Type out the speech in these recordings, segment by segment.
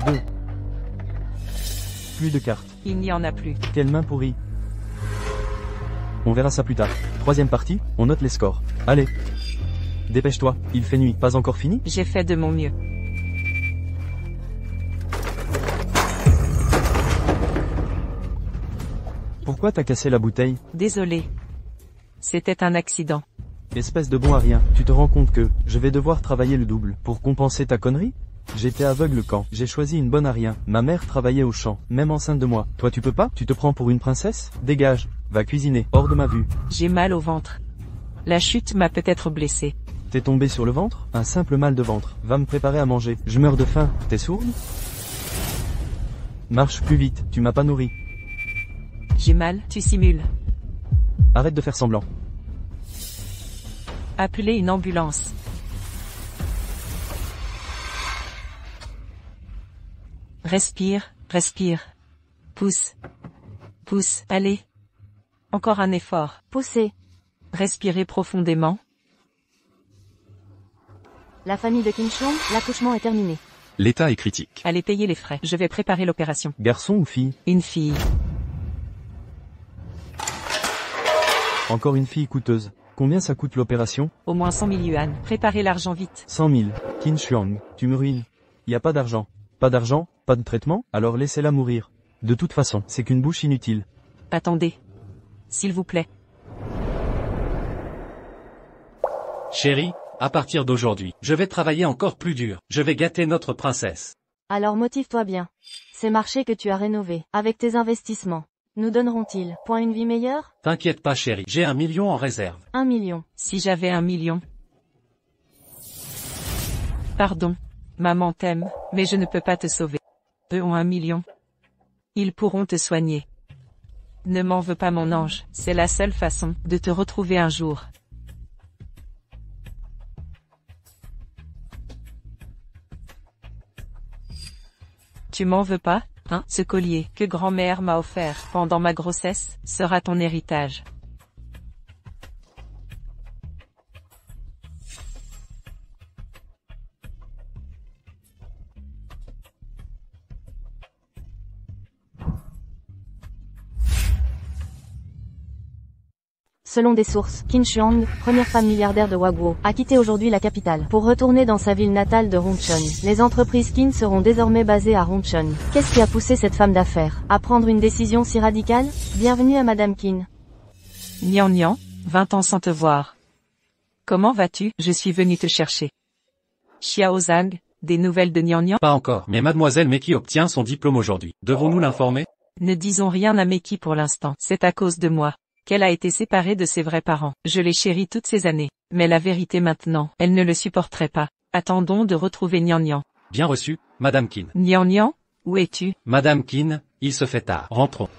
2. Plus de cartes. Il n'y en a plus. Quelle main pourrie. On verra ça plus tard. Troisième partie, on note les scores. Allez. Dépêche-toi, il fait nuit. Pas encore fini? J'ai fait de mon mieux. Pourquoi t'as cassé la bouteille? Désolé. C'était un accident. Espèce de bon à rien, tu te rends compte que je vais devoir travailler le double pour compenser ta connerie? J'étais aveugle quand j'ai choisi une bonne à rien. Ma mère travaillait au champ, même enceinte de moi. Toi tu peux pas? Tu te prends pour une princesse? Dégage, va cuisiner, hors de ma vue. J'ai mal au ventre. La chute m'a peut-être blessé. T'es tombé sur le ventre? Un simple mal de ventre. Va me préparer à manger. Je meurs de faim. T'es sourde? Marche plus vite, tu m'as pas nourri. J'ai mal, tu simules. Arrête de faire semblant. Appelez une ambulance. Respire, respire. Pousse. Pousse, allez. Encore un effort. Poussez. Respirez profondément. La famille de Kinchong, l'accouchement est terminé. L'état est critique. Allez payer les frais. Je vais préparer l'opération. Garçon ou fille? Une fille. Encore une fille coûteuse. Combien ça coûte l'opération? Au moins 100 000 yuan. Préparez l'argent vite. 100 000. Qin Shuang, tu me ruines. Y a pas d'argent. Pas d'argent? Pas de traitement? Alors laissez-la mourir. De toute façon, c'est qu'une bouche inutile. Attendez. S'il vous plaît. Chérie, à partir d'aujourd'hui, je vais travailler encore plus dur. Je vais gâter notre princesse. Alors motive-toi bien. Ces marchés que tu as rénovés, avec tes investissements, nous donneront-ils point une vie meilleure? T'inquiète pas chérie, j'ai 1 million en réserve. 1 million. Si j'avais 1 million. Pardon. Maman t'aime, mais je ne peux pas te sauver. Eux ont 1 million. Ils pourront te soigner. Ne m'en veux pas mon ange, c'est la seule façon de te retrouver un jour. Tu m'en veux pas, hein? Ce collier que grand-mère m'a offert pendant ma grossesse sera ton héritage. Selon des sources, Qin Shuang, première femme milliardaire de Waguo, a quitté aujourd'hui la capitale pour retourner dans sa ville natale de Rongcheng. Les entreprises Qin seront désormais basées à Rongcheng. Qu'est-ce qui a poussé cette femme d'affaires à prendre une décision si radicale? Bienvenue à Madame Qin. Nian Nian, 20 ans sans te voir. Comment vas-tu? Je suis venu te chercher. Xiao Zhang, des nouvelles de Nian Nian? Pas encore, mais mademoiselle Meki obtient son diplôme aujourd'hui. Devons-nous l'informer? Ne disons rien à Meki pour l'instant. C'est à cause de moi qu'elle a été séparée de ses vrais parents. Je l'ai chérie toutes ces années. Mais la vérité maintenant, elle ne le supporterait pas. Attendons de retrouver Nian Nian. Bien reçu, Madame Qin. Nian Nian, où es-tu? Madame Qin, il se fait tard. Rentrons.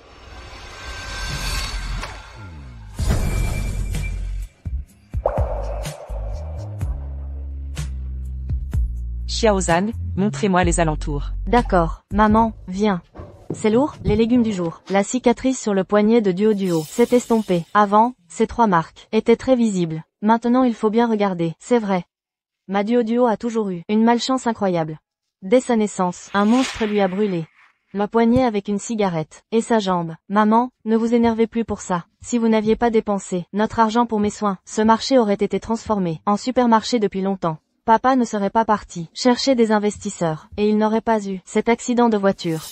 Xiao Zhang, montrez-moi les alentours. D'accord, maman, viens. C'est lourd, les légumes du jour. La cicatrice sur le poignet de Duo s'est estompée. Avant, ces 3 marques étaient très visibles. Maintenant il faut bien regarder, c'est vrai. Ma Duo a toujours eu une malchance incroyable. Dès sa naissance, un monstre lui a brûlé le poignet avec une cigarette, et sa jambe. Maman, ne vous énervez plus pour ça. Si vous n'aviez pas dépensé notre argent pour mes soins, ce marché aurait été transformé en supermarché depuis longtemps. Papa ne serait pas parti chercher des investisseurs, et il n'aurait pas eu cet accident de voiture.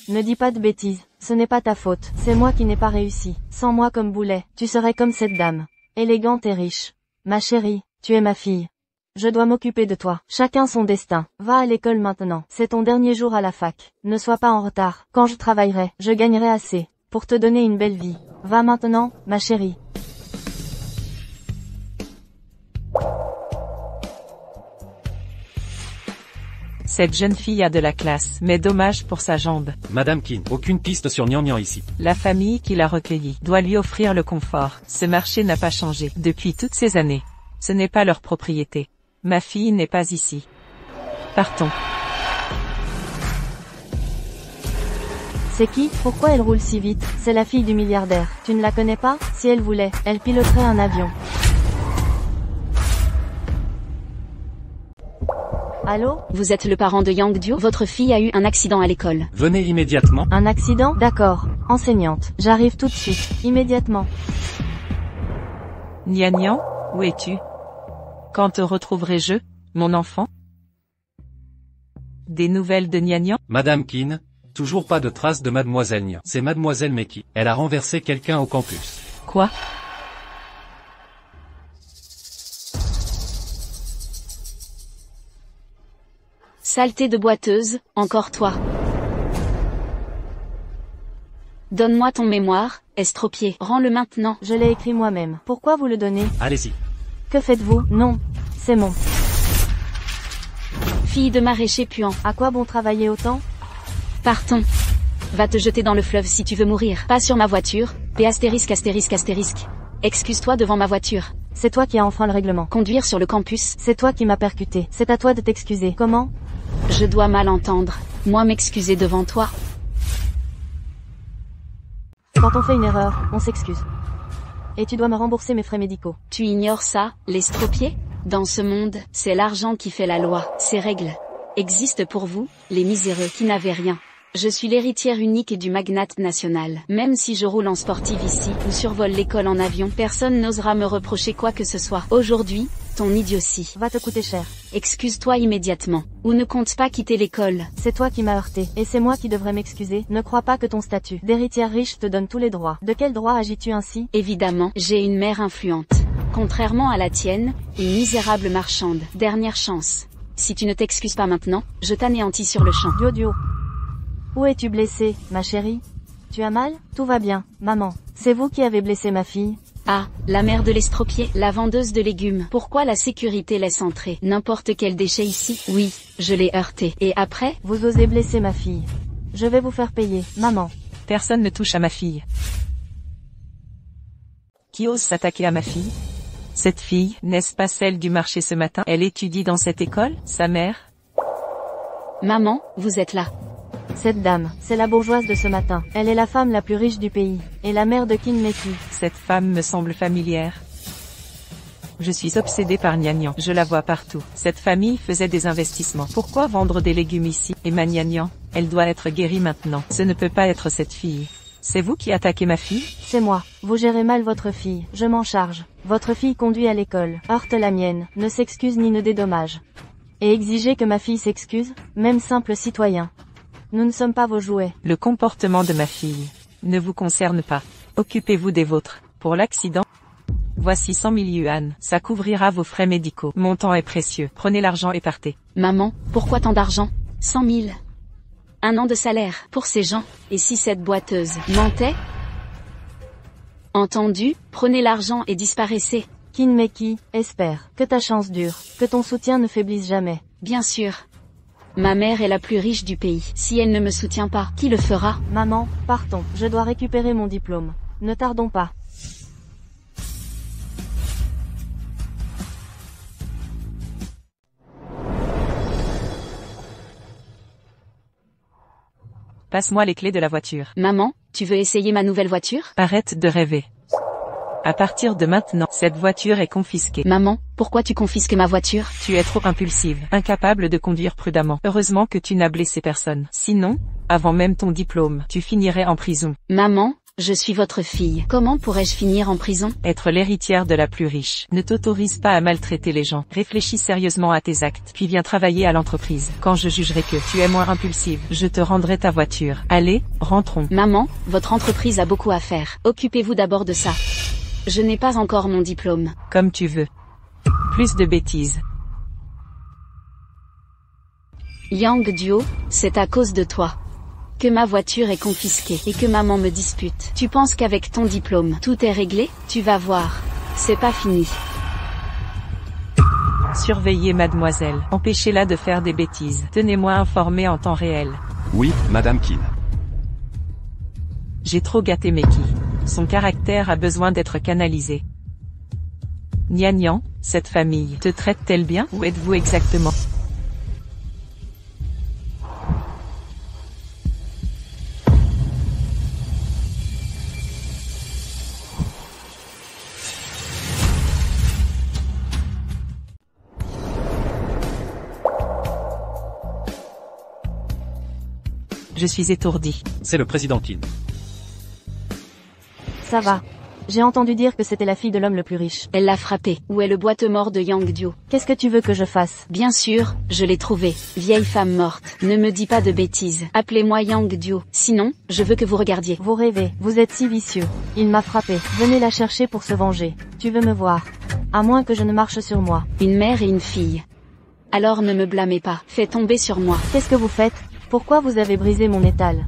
Ne dis pas de bêtises, ce n'est pas ta faute, c'est moi qui n'ai pas réussi. Sans moi comme boulet, tu serais comme cette dame, élégante et riche. Ma chérie, tu es ma fille. Je dois m'occuper de toi, chacun son destin. Va à l'école maintenant, c'est ton dernier jour à la fac. Ne sois pas en retard, quand je travaillerai, je gagnerai assez pour te donner une belle vie. Va maintenant, ma chérie. Cette jeune fille a de la classe, mais dommage pour sa jambe. Madame Qin, aucune piste sur Nian Nian ici. La famille qui l'a recueillie doit lui offrir le confort. Ce marché n'a pas changé depuis toutes ces années. Ce n'est pas leur propriété. Ma fille n'est pas ici. Partons. C'est qui? Pourquoi elle roule si vite? C'est la fille du milliardaire. Tu ne la connais pas? Si elle voulait, elle piloterait un avion. Allô? Vous êtes le parent de Yang Duo? Votre fille a eu un accident à l'école. Venez immédiatement. Un accident? D'accord. Enseignante. J'arrive tout de suite. Immédiatement. Nian, où es-tu? Quand te retrouverai-je, mon enfant? Des nouvelles de Nian? Madame Keane, toujours pas de traces de Mademoiselle Nian. C'est Mademoiselle Meki. Elle a renversé quelqu'un au campus. Quoi? Saleté de boiteuse, encore toi. Donne-moi ton mémoire, estropié. Rends-le maintenant. Je l'ai écrit moi-même. Pourquoi vous le donnez? Allez-y. Que faites-vous? Non. C'est mon. Fille de maraîcher puant. À quoi bon travailler autant? Partons. Va te jeter dans le fleuve si tu veux mourir. Pas sur ma voiture. P astérisque astérisque astérisque. Excuse-toi devant ma voiture. C'est toi qui as enfreint le règlement. Conduire sur le campus. C'est toi qui m'as percuté. C'est à toi de t'excuser. Comment? Je dois mal entendre. Moi m'excuser devant toi. Quand on fait une erreur, on s'excuse. Et tu dois me rembourser mes frais médicaux. Tu ignores ça, l'estropié? Dans ce monde, c'est l'argent qui fait la loi. Ces règles existent pour vous, les miséreux qui n'avez rien. Je suis l'héritière unique du magnate national. Même si je roule en sportive ici, ou survole l'école en avion, personne n'osera me reprocher quoi que ce soit. Aujourd'hui, ton idiotie Va te coûter cher. Excuse-toi immédiatement. Ou ne compte pas quitter l'école. C'est toi qui m'as heurté. Et c'est moi qui devrais m'excuser. Ne crois pas que ton statut d'héritière riche te donne tous les droits. De quel droit agis-tu ainsi? Évidemment, j'ai une mère influente. Contrairement à la tienne, une misérable marchande. Dernière chance. Si tu ne t'excuses pas maintenant, je t'anéantis sur le champ. Duo. Où es-tu blessé, ma chérie? Tu as mal? Tout va bien, maman. C'est vous qui avez blessé ma fille? Ah, la mère de l'estropié, la vendeuse de légumes. Pourquoi la sécurité laisse entrer n'importe quel déchet ici? Oui, je l'ai heurté. Et après? Vous osez blesser ma fille. Je vais vous faire payer, maman. Personne ne touche à ma fille. Qui ose s'attaquer à ma fille? Cette fille, n'est-ce pas celle du marché ce matin? Elle étudie dans cette école? Sa mère? Maman, vous êtes là. Cette dame, c'est la bourgeoise de ce matin. Elle est la femme la plus riche du pays. Et la mère de Kin Meki. Cette femme me semble familière. Je suis obsédée par Nian. Je la vois partout. Cette famille faisait des investissements. Pourquoi vendre des légumes ici? Et ma Nian, elle doit être guérie maintenant. Ce ne peut pas être cette fille. C'est vous qui attaquez ma fille? C'est moi. Vous gérez mal votre fille. Je m'en charge. Votre fille conduit à l'école, heurte la mienne, ne s'excuse ni ne dédommage. Et exigez que ma fille s'excuse? Même simple citoyen. Nous ne sommes pas vos jouets. Le comportement de ma fille ne vous concerne pas. Occupez-vous des vôtres. Pour l'accident, voici 100 000 yuan. Ça couvrira vos frais médicaux. Mon temps est précieux. Prenez l'argent et partez. Maman, pourquoi tant d'argent? 100 000. Un an de salaire pour ces gens. Et si cette boiteuse mentait? Entendu, prenez l'argent et disparaissez. Kin Meki, espère que ta chance dure, que ton soutien ne faiblisse jamais. Bien sûr. Ma mère est la plus riche du pays. Si elle ne me soutient pas, qui le fera? Maman, partons. Je dois récupérer mon diplôme. Ne tardons pas. Passe-moi les clés de la voiture. Maman, tu veux essayer ma nouvelle voiture? Arrête de rêver. À partir de maintenant, cette voiture est confisquée. Maman, pourquoi tu confisques ma voiture? Tu es trop impulsive, incapable de conduire prudemment. Heureusement que tu n'as blessé personne. Sinon, avant même ton diplôme, tu finirais en prison. Maman, je suis votre fille. Comment pourrais-je finir en prison? Être l'héritière de la plus riche ne t'autorise pas à maltraiter les gens. Réfléchis sérieusement à tes actes, puis viens travailler à l'entreprise. Quand je jugerai que tu es moins impulsive, je te rendrai ta voiture. Allez, rentrons. Maman, votre entreprise a beaucoup à faire. Occupez-vous d'abord de ça. Je n'ai pas encore mon diplôme. Comme tu veux. Plus de bêtises. Yang Duo, c'est à cause de toi que ma voiture est confisquée et que maman me dispute. Tu penses qu'avec ton diplôme, tout est réglé? Tu vas voir. C'est pas fini. Surveillez mademoiselle. Empêchez-la de faire des bêtises. Tenez-moi informé en temps réel. Oui, Madame Keane. J'ai trop gâté Meki. Son caractère a besoin d'être canalisé. Nian, cette famille te traite-t-elle bien? Où êtes-vous exactement? Je suis étourdi. C'est le président Qin. Ça va. J'ai entendu dire que c'était la fille de l'homme le plus riche. Elle l'a frappé. Où est le boîte-mort de Yang Dio? Qu'est-ce que tu veux que je fasse? Bien sûr, je l'ai trouvé. Vieille femme morte. Ne me dis pas de bêtises. Appelez-moi Yang Dio. Sinon, je veux que vous regardiez. Vous rêvez, vous êtes si vicieux. Il m'a frappé. Venez la chercher pour se venger. Tu veux me voir? À moins que je ne marche sur moi. Une mère et une fille. Alors ne me blâmez pas. Fais tomber sur moi. Qu'est-ce que vous faites? Pourquoi vous avez brisé mon étal?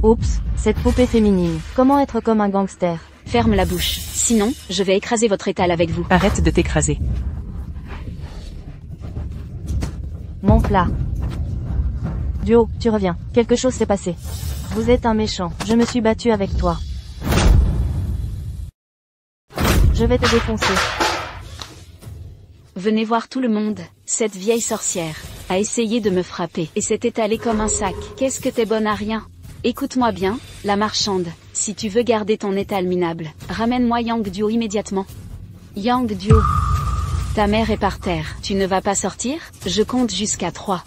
Oups, cette poupée féminine. Comment être comme un gangster? Ferme la bouche. Sinon, je vais écraser votre étal avec vous. Arrête de t'écraser. Mon plat. Duo, tu reviens. Quelque chose s'est passé. Vous êtes un méchant. Je me suis battu avec toi. Je vais te défoncer. Venez voir tout le monde. Cette vieille sorcière a essayé de me frapper et s'est étalée comme un sac. Qu'est-ce que t'es bonne à rien? Écoute-moi bien, la marchande. Si tu veux garder ton étal minable, ramène-moi Yang Dio immédiatement. Yang Dio. Ta mère est par terre. Tu ne vas pas sortir? Je compte jusqu'à 3.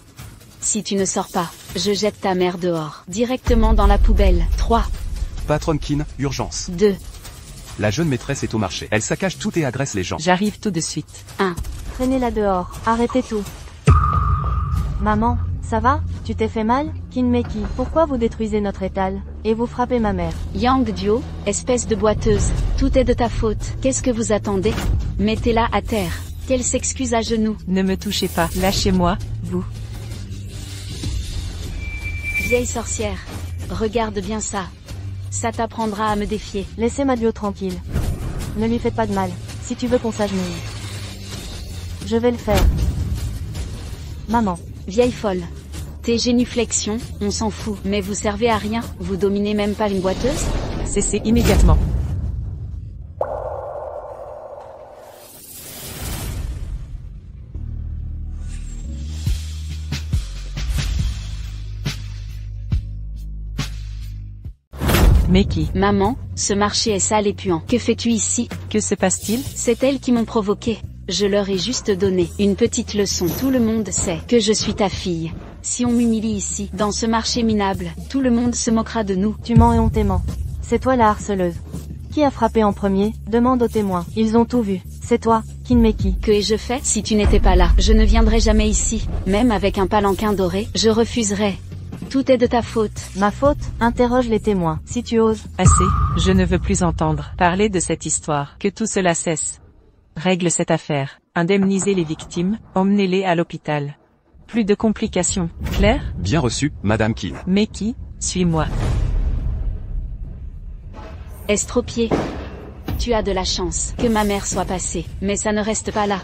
Si tu ne sors pas, je jette ta mère dehors. Directement dans la poubelle. 3, Patronne Qin, urgence. 2, La jeune maîtresse est au marché. Elle saccage tout et agresse les gens. J'arrive tout de suite. 1. Traînez-la dehors. Arrêtez tout. Maman, ça va? Tu t'es fait mal? Kinmeki, pourquoi vous détruisez notre étal? Et vous frappez ma mère? Yang Dio, espèce de boiteuse. Tout est de ta faute. Qu'est-ce que vous attendez? Mettez-la à terre. Qu'elle s'excuse à genoux. Ne me touchez pas. Lâchez-moi, vous. Vieille sorcière. Regarde bien ça. Ça t'apprendra à me défier. Laissez Madio tranquille. Ne lui faites pas de mal. Si tu veux qu'on s'agenouille. Je vais le faire. Maman. Vieille folle. Tes génuflexions, on s'en fout. Mais vous servez à rien. Vous dominez même pas une boiteuse? Cessez immédiatement. Mais qui? Maman, ce marché est sale et puant. Que fais-tu ici? Que se passe-t-il? C'est elles qui m'ont provoqué. Je leur ai juste donné une petite leçon. Tout le monde sait que je suis ta fille. Si on m'humilie ici, dans ce marché minable, tout le monde se moquera de nous. Tu mens et on t'aimant. C'est toi la harceleuse. Qui a frappé en premier? Demande aux témoins. Ils ont tout vu. C'est toi, Kinmeki. Que ai-je fait? Si tu n'étais pas là, je ne viendrais jamais ici. Même avec un palanquin doré, je refuserais. Tout est de ta faute. Ma faute? Interroge les témoins. Si tu oses. Assez, je ne veux plus entendre parler de cette histoire. Que tout cela cesse. Règle cette affaire. Indemnisez les victimes, emmenez-les à l'hôpital. Plus de complications. Clair? Bien reçu, Madame Qin. Mais qui? Suis-moi. Estropié. Tu as de la chance que ma mère soit passée. Mais ça ne reste pas là.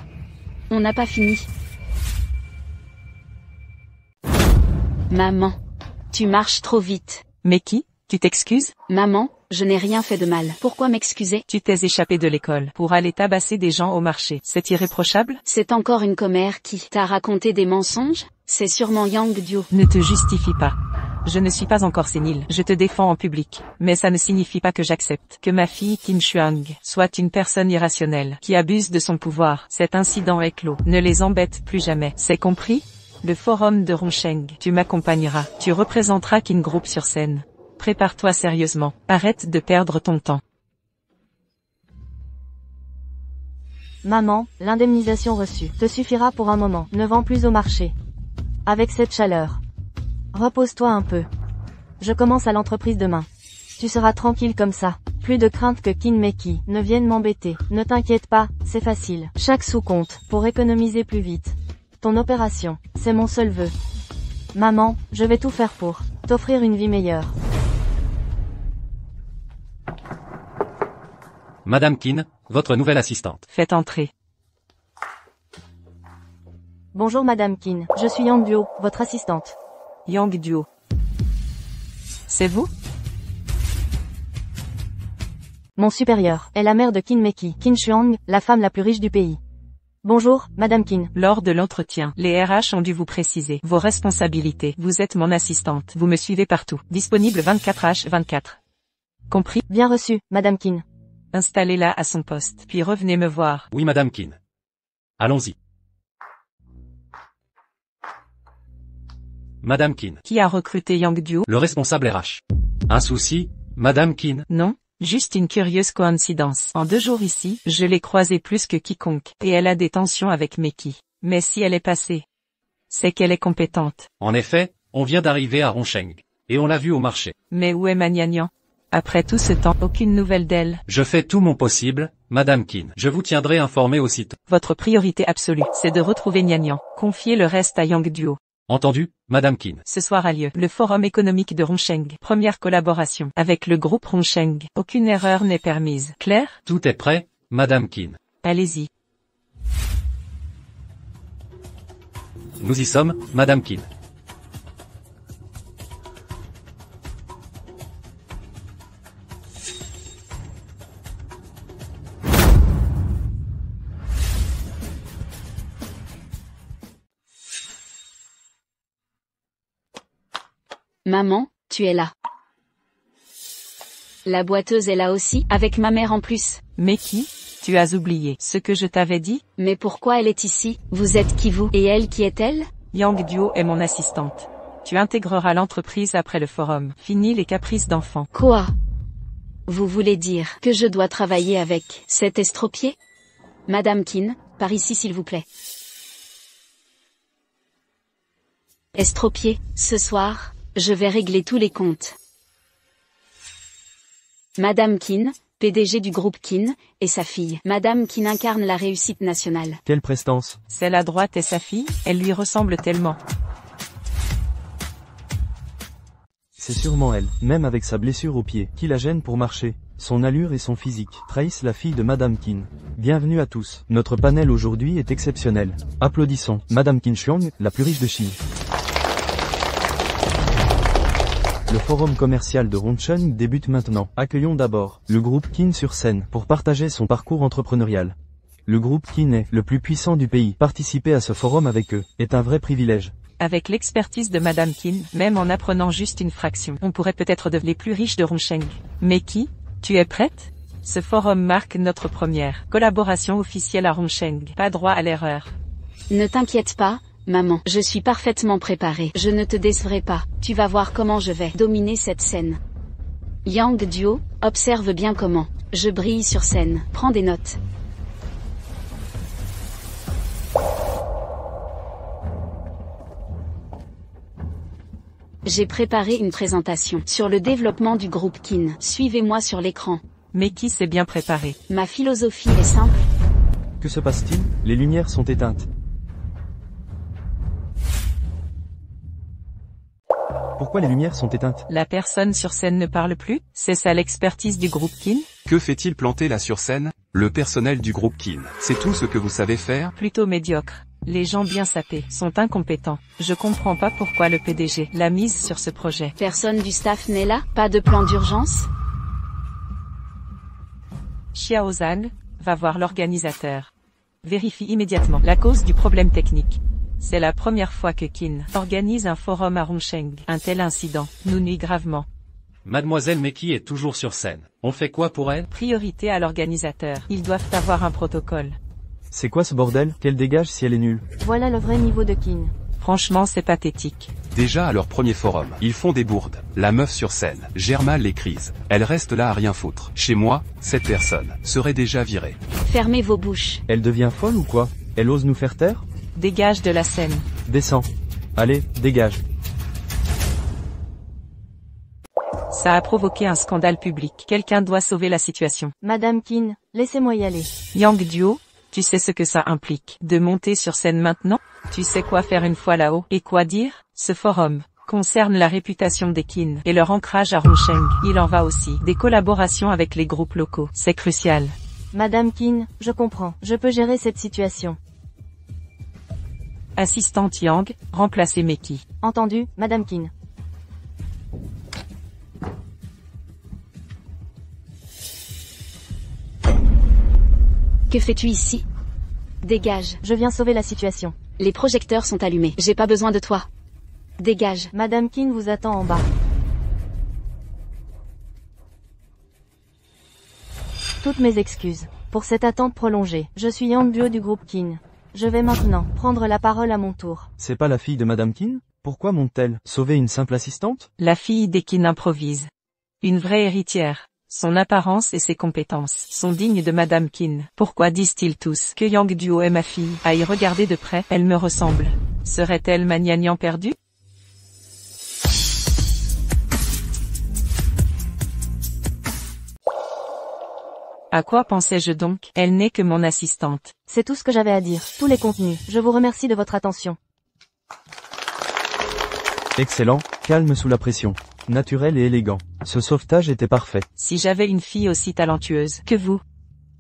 On n'a pas fini. Maman. Tu marches trop vite. Mais qui? Tu t'excuses? Maman, je n'ai rien fait de mal. Pourquoi m'excuser? Tu t'es échappé de l'école pour aller tabasser des gens au marché. C'est irréprochable? C'est encore une commère qui t'a raconté des mensonges? C'est sûrement Yang Dio. Ne te justifie pas. Je ne suis pas encore sénile. Je te défends en public. Mais ça ne signifie pas que j'accepte que ma fille Kim Shuang soit une personne irrationnelle qui abuse de son pouvoir. Cet incident est clos. Ne les embête plus jamais. C'est compris? Le forum de Rongsheng. Tu m'accompagneras. Tu représenteras Qin Group sur scène. Prépare-toi sérieusement. Arrête de perdre ton temps. Maman, l'indemnisation reçue te suffira pour un moment. Ne vends plus au marché. Avec cette chaleur. Repose-toi un peu. Je commence à l'entreprise demain. Tu seras tranquille comme ça. Plus de crainte que Kinmeki ne vienne m'embêter. Ne t'inquiète pas, c'est facile. Chaque sou compte pour économiser plus vite. Ton opération, c'est mon seul vœu. Maman, je vais tout faire pour t'offrir une vie meilleure. Madame Qin, votre nouvelle assistante. Faites entrer. Bonjour Madame Qin, je suis Yang Duo, votre assistante. Yang Duo. C'est vous? Mon supérieur est la mère de Kinmeki, Qin Shuang, la femme la plus riche du pays. Bonjour, Madame Qin. Lors de l'entretien, les RH ont dû vous préciser vos responsabilités. Vous êtes mon assistante. Vous me suivez partout. Disponible 24h24. Compris? Bien reçu, Madame Qin. Installez-la à son poste, puis revenez me voir. Oui, Madame Qin. Allons-y. Madame Qin. Qui a recruté Yang Duo? Le responsable RH. Un souci, Madame Qin? Non, juste une curieuse coïncidence. En 2 jours ici, je l'ai croisée plus que quiconque, et elle a des tensions avec Meki. Mais si elle est passée, c'est qu'elle est compétente. En effet, on vient d'arriver à Rongsheng. Et on l'a vue au marché. Mais où est ma gnagnan? Après tout ce temps, aucune nouvelle d'elle. Je fais tout mon possible, Madame Qin. Je vous tiendrai informé aussitôt. Votre priorité absolue, c'est de retrouver Gnagnan. Confiez le reste à Yang Duo. Entendu, Madame Qin. Ce soir a lieu le Forum économique de Rongsheng. Première collaboration avec le groupe Rongsheng. Aucune erreur n'est permise. Clair? Tout est prêt, Madame Qin. Allez-y. Nous y sommes, Madame Qin. Maman, tu es là. La boiteuse est là aussi, avec ma mère en plus. Meki, tu as oublié ce que je t'avais dit? Mais pourquoi elle est ici? Vous êtes qui vous? Et elle qui est-elle? Yang Duo est mon assistante. Tu intégreras l'entreprise après le forum. Fini les caprices d'enfant. Quoi? Vous voulez dire que je dois travailler avec cet estropié? Madame Qin, par ici s'il vous plaît. Estropié, ce soir, je vais régler tous les comptes. Madame Qin, PDG du groupe Qin, et sa fille. Madame Qin incarne la réussite nationale. Quelle prestance. Celle à droite est sa fille, elle lui ressemble tellement. C'est sûrement elle, même avec sa blessure au pied, qui la gêne pour marcher. Son allure et son physique trahissent la fille de Madame Qin. Bienvenue à tous. Notre panel aujourd'hui est exceptionnel. Applaudissons Madame Qin Xiong, la plus riche de Chine. Le forum commercial de Rongsheng débute maintenant. Accueillons d'abord le groupe Qin sur scène pour partager son parcours entrepreneurial. Le groupe Qin est le plus puissant du pays. Participer à ce forum avec eux est un vrai privilège. Avec l'expertise de Madame Qin, même en apprenant juste une fraction, on pourrait peut-être devenir les plus riches de Rongsheng. Meki, tu es prête? Ce forum marque notre première collaboration officielle à Rongsheng. Pas droit à l'erreur. Ne t'inquiète pas, maman. Je suis parfaitement préparée. Je ne te décevrai pas. Tu vas voir comment je vais dominer cette scène. Yang Duo, observe bien comment je brille sur scène. Prends des notes. J'ai préparé une présentation sur le développement du groupe Qin. Suivez-moi sur l'écran. Meki s'est bien préparé. Ma philosophie est simple. Que se passe-t-il? Les lumières sont éteintes. Pourquoi les lumières sont éteintes? La personne sur scène ne parle plus? C'est ça l'expertise du groupe Qin? Que fait-il planter là sur scène? Le personnel du groupe Qin. C'est tout ce que vous savez faire? Plutôt médiocre. Les gens bien sapés sont incompétents. Je comprends pas pourquoi le PDG l'a mise sur ce projet. Personne du staff n'est là? Pas de plan d'urgence? Xiao Zhang, va voir l'organisateur. Vérifie immédiatement la cause du problème technique. C'est la première fois que Qin organise un forum à Rongsheng. Un tel incident nous nuit gravement. Mademoiselle Meki est toujours sur scène. On fait quoi pour elle? Priorité à l'organisateur. Ils doivent avoir un protocole. C'est quoi ce bordel? Qu'elle dégage si elle est nulle. Voilà le vrai niveau de Qin. Franchement, c'est pathétique. Déjà à leur premier forum, ils font des bourdes. La meuf sur scène gère mal les crises. Elle reste là à rien foutre. Chez moi, cette personne serait déjà virée. Fermez vos bouches. Elle devient folle ou quoi? Elle ose nous faire taire? Dégage de la scène. Descends. Allez, dégage. Ça a provoqué un scandale public. Quelqu'un doit sauver la situation. Madame Qin, laissez-moi y aller. Yang Duo, tu sais ce que ça implique de monter sur scène maintenant? Tu sais quoi faire une fois là-haut? Et quoi dire? Ce forum concerne la réputation des Qin et leur ancrage à Rongsheng. Il en va aussi des collaborations avec les groupes locaux. C'est crucial. Madame Qin, je comprends. Je peux gérer cette situation. Assistante Yang, remplacez Meki. Entendu, Madame Qin. Que fais-tu ici? Dégage. Je viens sauver la situation. Les projecteurs sont allumés. J'ai pas besoin de toi. Dégage. Madame Qin vous attend en bas. Toutes mes excuses pour cette attente prolongée. Je suis Yang Duo du groupe Qin. Je vais maintenant prendre la parole à mon tour. C'est pas la fille de Madame Qin? Pourquoi monte-t-elle? Sauver une simple assistante? La fille d'Ekin improvise. Une vraie héritière. Son apparence et ses compétences sont dignes de Madame Qin. Pourquoi disent-ils tous que Yang Duo est ma fille? À y regarder de près, elle me ressemble. Serait-elle ma gnagnan perdue? À quoi pensais-je donc? Elle n'est que mon assistante. C'est tout ce que j'avais à dire. Tous les contenus. Je vous remercie de votre attention. Excellent, calme sous la pression. Naturel et élégant. Ce sauvetage était parfait. Si j'avais une fille aussi talentueuse que vous.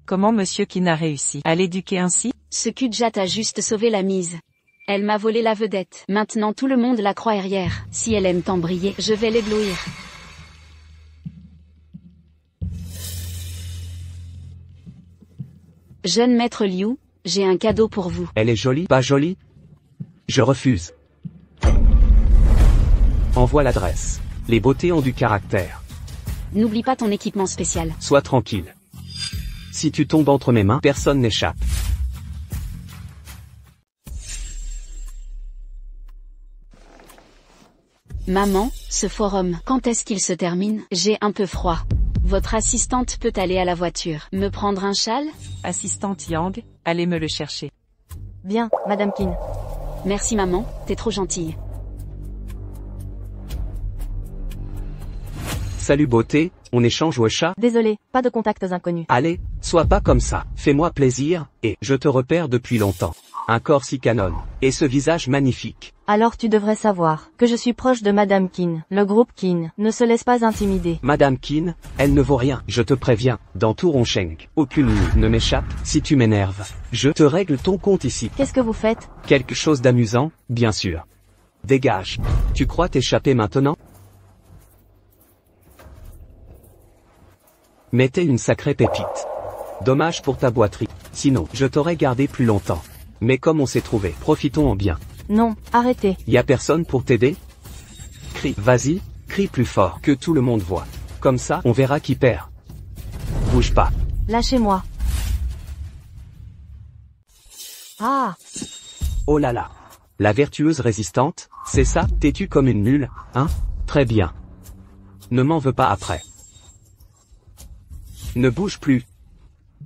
Comment Monsieur Qin a réussi à l'éduquer ainsi? Ce Kudjat a juste sauvé la mise. Elle m'a volé la vedette. Maintenant tout le monde la croit arrière. Si elle aime tant briller, je vais l'éblouir. Jeune maître Liu, j'ai un cadeau pour vous. Elle est jolie, pas jolie? Je refuse. Envoie l'adresse. Les beautés ont du caractère. N'oublie pas ton équipement spécial. Sois tranquille. Si tu tombes entre mes mains, personne n'échappe. Maman, ce forum, quand est-ce qu'il se termine? J'ai un peu froid. Votre assistante peut aller à la voiture. Me prendre un châle? Assistante Yang, allez me le chercher. Bien, Madame Qin. Merci maman, t'es trop gentille. Salut beauté, on échange au chat? Désolé, pas de contacts inconnus. Allez, sois pas comme ça. Fais-moi plaisir, et je te repère depuis longtemps. Un corps si canon, et ce visage magnifique. Alors tu devrais savoir que je suis proche de Madame Qin. Le groupe Qin ne se laisse pas intimider. Madame Qin, elle ne vaut rien, je te préviens. Dans tout Rongsheng, aucune ligne ne m'échappe. Si tu m'énerves, je te règle ton compte ici. Qu'est-ce que vous faites? Quelque chose d'amusant, bien sûr. Dégage. Tu crois t'échapper maintenant? Mais t'es une sacrée pépite. Dommage pour ta boiterie. Sinon, je t'aurais gardé plus longtemps. Mais comme on s'est trouvé, profitons-en bien. Non, arrêtez. Y a personne pour t'aider? Crie, vas-y, crie plus fort, que tout le monde voit. Comme ça, on verra qui perd. Bouge pas. Lâchez-moi. Ah! Oh là là. La vertueuse résistante, c'est ça? T'es-tu comme une mule, hein? Très bien. Ne m'en veux pas après. Ne bouge plus.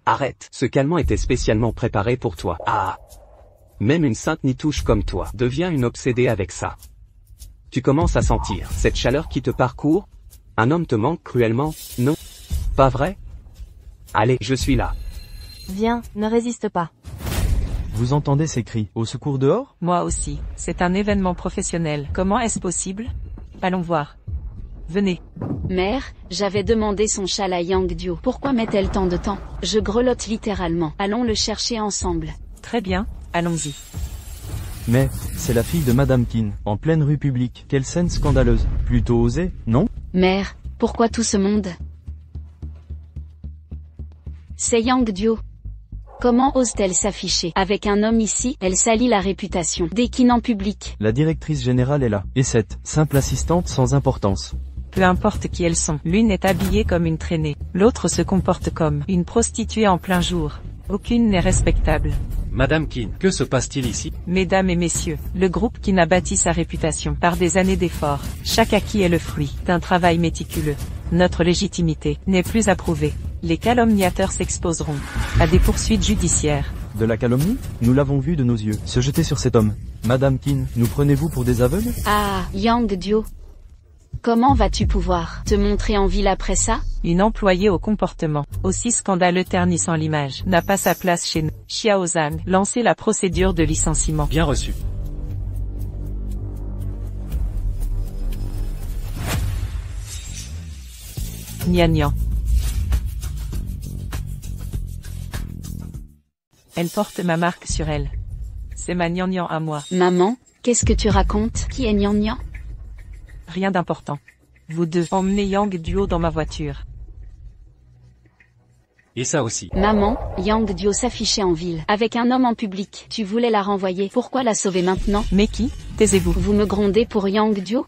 Arrête, ce calmant était spécialement préparé pour toi. Ah! Même une sainte nitouche comme toi devient une obsédée avec ça. Tu commences à sentir cette chaleur qui te parcourt? Un homme te manque cruellement, non? Pas vrai? Allez, je suis là. Viens, ne résiste pas. Vous entendez ces cris? Au secours dehors? Moi aussi, c'est un événement professionnel. Comment est-ce possible? Allons voir. Venez. Mère, j'avais demandé son châle à Yang Duo. Pourquoi met-elle tant de temps? Je grelotte littéralement. Allons le chercher ensemble. Très bien, allons-y. Mais, c'est la fille de Madame Qin, en pleine rue publique. Quelle scène scandaleuse. Plutôt osée, non? Mère, pourquoi tout ce monde? C'est Yang Duo. Comment ose-t-elle s'afficher avec un homme ici? Elle salit la réputation d'Ekin en public. La directrice générale est là. Et cette simple assistante sans importance. Peu importe qui elles sont, l'une est habillée comme une traînée, l'autre se comporte comme une prostituée en plein jour. Aucune n'est respectable. Madame Qin, que se passe-t-il ici? Mesdames et messieurs, le groupe Qin a bâti sa réputation par des années d'efforts. Chaque acquis est le fruit d'un travail méticuleux. Notre légitimité n'est plus approuvée. Les calomniateurs s'exposeront à des poursuites judiciaires. De la calomnie? Nous l'avons vu de nos yeux. Se jeter sur cet homme. Madame Qin, nous prenez-vous pour des aveugles? Ah, Yang Duo. Comment vas-tu pouvoir te montrer en ville après ça? Une employée au comportement aussi scandaleux ternissant l'image n'a pas sa place chez nous. Xiao Zhang, lancez la procédure de licenciement. Bien reçu. Gnagnan. Elle porte ma marque sur elle. C'est ma gnagnan à moi. Maman, qu'est-ce que tu racontes? Qui est Gnagnan? Rien d'important. Vous deux, emmenez Yang Duo dans ma voiture. Et ça aussi. Maman, Yang Duo s'affichait en ville, avec un homme en public. Tu voulais la renvoyer, pourquoi la sauver maintenant? Mais qui? Taisez-vous. Vous me grondez pour Yang Duo?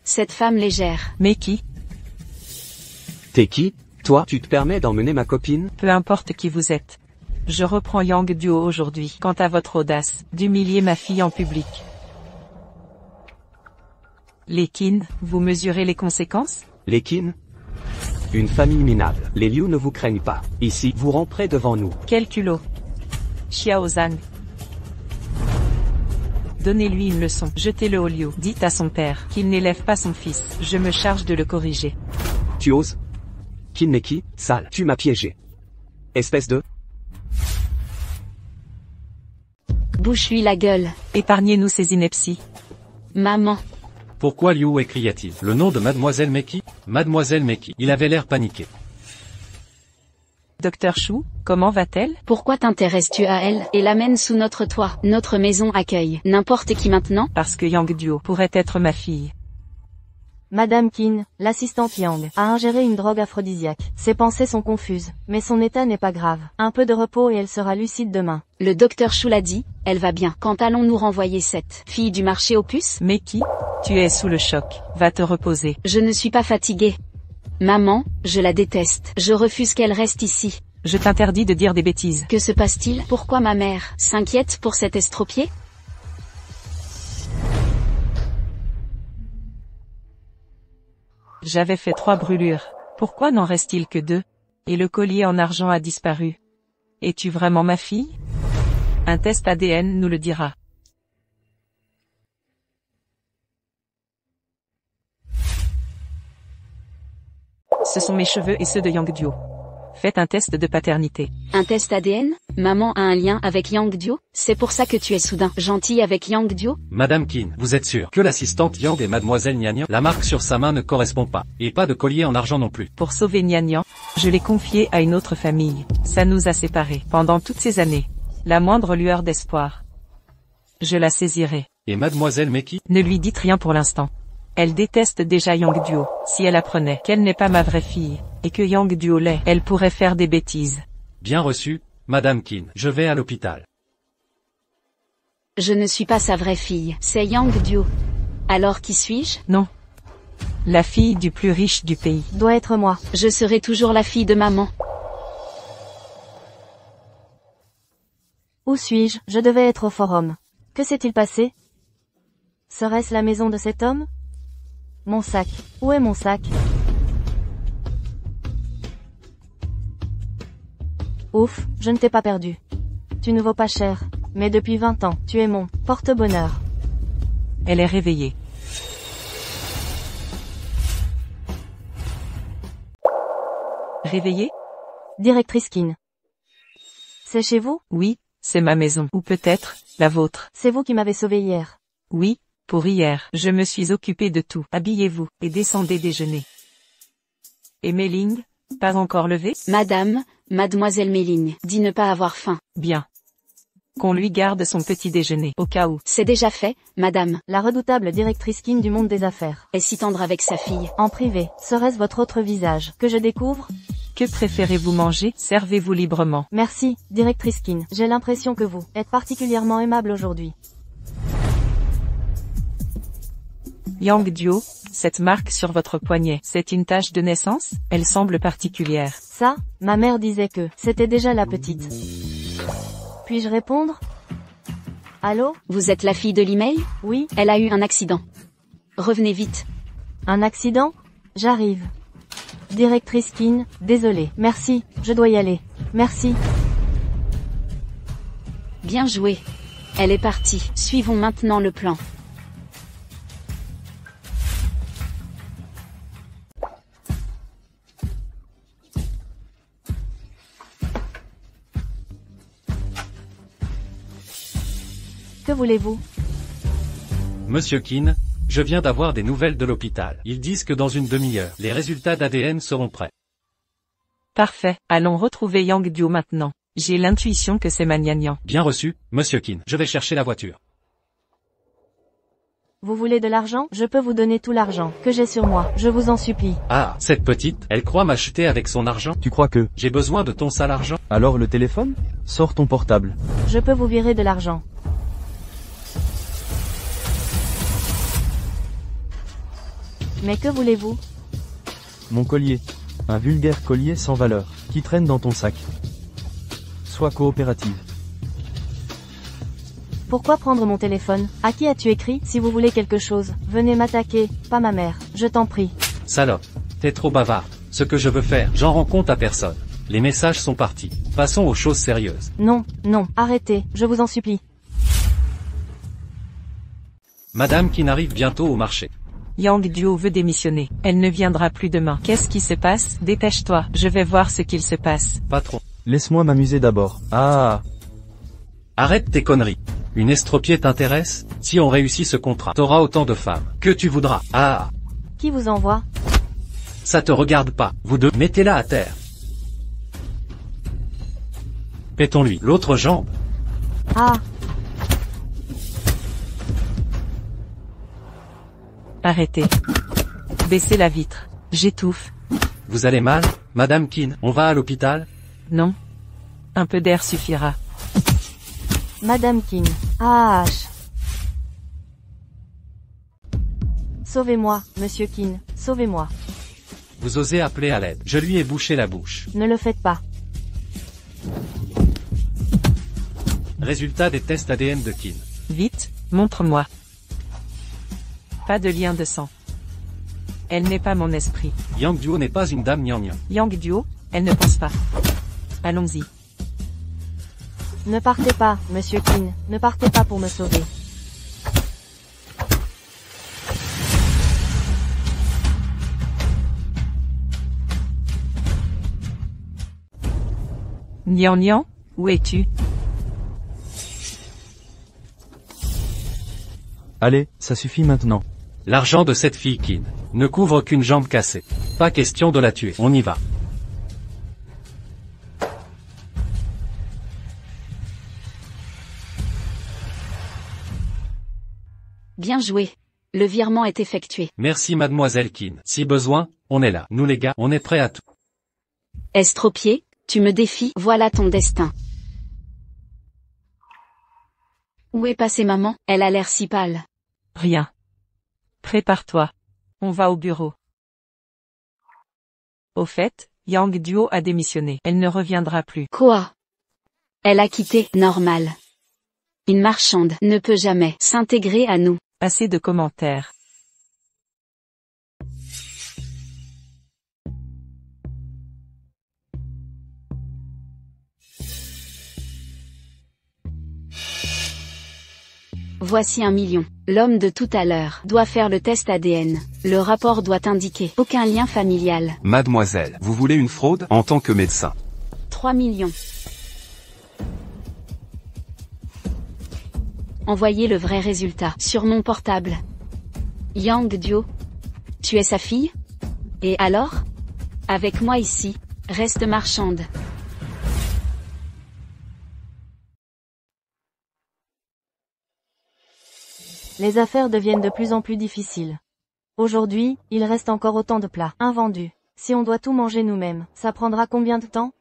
Cette femme légère. Mais qui? T'es qui? Toi, tu te permets d'emmener ma copine? Peu importe qui vous êtes. Je reprends Yang Duo aujourd'hui. Quant à votre audace d'humilier ma fille en public. Les Qin, vous mesurez les conséquences? Les Qin? Une famille minable. Les Liu ne vous craignent pas. Ici, vous ramperez devant nous. Quel culot. Xiaozang. Donnez-lui une leçon. Jetez-le au Liu. Dites à son père qu'il n'élève pas son fils. Je me charge de le corriger. Tu oses? Qin n'est qui? Sale. Tu m'as piégé. Espèce de... Bouche-lui la gueule. Épargnez-nous ces inepties. Maman. Pourquoi Liu écria-t-il le nom de Mademoiselle Meki? Mademoiselle Meki. Il avait l'air paniqué. Docteur Chou, comment va-t-elle? Pourquoi t'intéresses-tu à elle et l'amènes sous notre toit? Notre maison accueille n'importe qui maintenant. Parce que Yang Duo pourrait être ma fille. Madame Qin, l'assistante Yang, a ingéré une drogue aphrodisiaque. Ses pensées sont confuses, mais son état n'est pas grave. Un peu de repos et elle sera lucide demain. Le docteur Chou l'a dit, elle va bien. Quand allons-nous renvoyer cette fille du marché aux puces? Meki, tu es sous le choc. Va te reposer. Je ne suis pas fatiguée. Maman, je la déteste. Je refuse qu'elle reste ici. Je t'interdis de dire des bêtises. Que se passe-t-il? Pourquoi ma mère s'inquiète pour cet estropié? J'avais fait 3 brûlures. Pourquoi n'en reste-t-il que 2? Et le collier en argent a disparu. Es-tu vraiment ma fille? Un test ADN nous le dira. Ce sont mes cheveux et ceux de Yang Duo. Faites un test de paternité. Un test ADN? Maman a un lien avec Yang Duo? C'est pour ça que tu es soudain gentille avec Yang Duo? Madame Qin, vous êtes sûre que l'assistante Yang et Mademoiselle Nian, la marque sur sa main ne correspond pas. Et pas de collier en argent non plus. Pour sauver Nian, je l'ai confié à une autre famille. Ça nous a séparés pendant toutes ces années. La moindre lueur d'espoir. Je la saisirai. Et Mademoiselle Meki? Ne lui dites rien pour l'instant. Elle déteste déjà Yang Duo. Si elle apprenait qu'elle n'est pas ma vraie fille, et que Yang Duo l'est, elle pourrait faire des bêtises. Bien reçu, Madame Qin. Je vais à l'hôpital. Je ne suis pas sa vraie fille, c'est Yang Duo. Alors qui suis-je? Non. La fille du plus riche du pays. Doit être moi. Je serai toujours la fille de maman. Où suis-je? Je devais être au forum. Que s'est-il passé? Serait-ce la maison de cet homme? Mon sac. Où est mon sac? Ouf, je ne t'ai pas perdu. Tu ne vaux pas cher. Mais depuis 20 ans, tu es mon porte-bonheur. Elle est réveillée. Réveillée? Directrice Qin. C'est chez vous? Oui, c'est ma maison. Ou peut-être, la vôtre. C'est vous qui m'avez sauvé hier. Oui, pour hier. Je me suis occupé de tout. Habillez-vous, et descendez déjeuner. Et Mei-Ling, pas encore levée? Madame, Mademoiselle Mei-Ling, dit ne pas avoir faim. Bien. Qu'on lui garde son petit déjeuner, au cas où. C'est déjà fait, madame. La redoutable directrice Qin du monde des affaires. Est si tendre avec sa fille. En privé, serait-ce votre autre visage que je découvre? Que préférez-vous manger? Servez-vous librement. Merci, directrice Qin. J'ai l'impression que vous êtes particulièrement aimable aujourd'hui. Yang Duo, cette marque sur votre poignet, c'est une tache de naissance? Elle semble particulière. Ça, ma mère disait que c'était déjà la petite. Puis-je répondre? Allô? Vous êtes la fille de l'email? Oui. Elle a eu un accident. Revenez vite. Un accident? J'arrive. Directrice Qin, désolée. Merci, je dois y aller. Merci. Bien joué. Elle est partie. Suivons maintenant le plan. Que voulez-vous? Monsieur Qin, je viens d'avoir des nouvelles de l'hôpital. Ils disent que dans une demi-heure, les résultats d'ADN seront prêts. Parfait, allons retrouver Yang Duo maintenant. J'ai l'intuition que c'est ma Nian. Bien reçu, Monsieur Qin. Je vais chercher la voiture. Vous voulez de l'argent? Je peux vous donner tout l'argent que j'ai sur moi, je vous en supplie. Ah, cette petite, elle croit m'acheter avec son argent? Tu crois que... J'ai besoin de ton sale argent? Alors le téléphone? Sors ton portable. Je peux vous virer de l'argent. Mais que voulez-vous? Mon collier. Un vulgaire collier sans valeur, qui traîne dans ton sac. Sois coopérative. Pourquoi prendre mon téléphone? À qui as-tu écrit? Si vous voulez quelque chose, venez m'attaquer, pas ma mère, je t'en prie. Salope. T'es trop bavard. Ce que je veux faire, j'en rends compte à personne. Les messages sont partis. Passons aux choses sérieuses. Non, non, arrêtez, je vous en supplie. Madame qui n'arrive bientôt au marché. Yang Duo veut démissionner. Elle ne viendra plus demain. Qu'est-ce qui se passe? Dépêche-toi, je vais voir ce qu'il se passe. Patron. Laisse-moi m'amuser d'abord. Ah. Arrête tes conneries. Une estropiée t'intéresse? Si on réussit ce contrat, t'auras autant de femmes que tu voudras. Ah. Qui vous envoie? Ça te regarde pas. Vous deux, mettez-la à terre. Pétons-lui l'autre jambe. Ah. Arrêtez. Baissez la vitre. J'étouffe. Vous allez mal, Madame Keane? On va à l'hôpital? Non. Un peu d'air suffira. Madame King. Ah. Sauvez-moi, Monsieur King, sauvez-moi. Vous osez appeler à l'aide. Je lui ai bouché la bouche. Ne le faites pas. Résultat des tests ADN de Keane. Vite, montre-moi. Pas de lien de sang. Elle n'est pas mon esprit. Yang Duo n'est pas une dame gnangnan. Yang Duo, elle ne pense pas. Allons-y. Ne partez pas, Monsieur King, ne partez pas pour me sauver. Nian Nian, où es-tu? Allez, ça suffit maintenant. L'argent de cette fille Keane ne couvre qu'une jambe cassée. Pas question de la tuer. On y va. Bien joué. Le virement est effectué. Merci mademoiselle Keane. Si besoin, on est là. Nous les gars, on est prêts à tout. Estropié, tu me défies, voilà ton destin. Où est passée maman? Elle a l'air si pâle. Rien. Prépare-toi. On va au bureau. Au fait, Yang Duo a démissionné. Elle ne reviendra plus. Quoi? Elle a quitté, normal. Une marchande ne peut jamais s'intégrer à nous. Assez de commentaires. Voici 1 million. L'homme de tout à l'heure doit faire le test ADN. Le rapport doit indiquer aucun lien familial. Mademoiselle, vous voulez une fraude en tant que médecin? 3 millions. Envoyez le vrai résultat sur mon portable. Yang Duo. Tu es sa fille? Et alors? Avec moi ici, reste marchande. Les affaires deviennent de plus en plus difficiles. Aujourd'hui, il reste encore autant de plats invendus. Si on doit tout manger nous-mêmes, ça prendra combien de temps?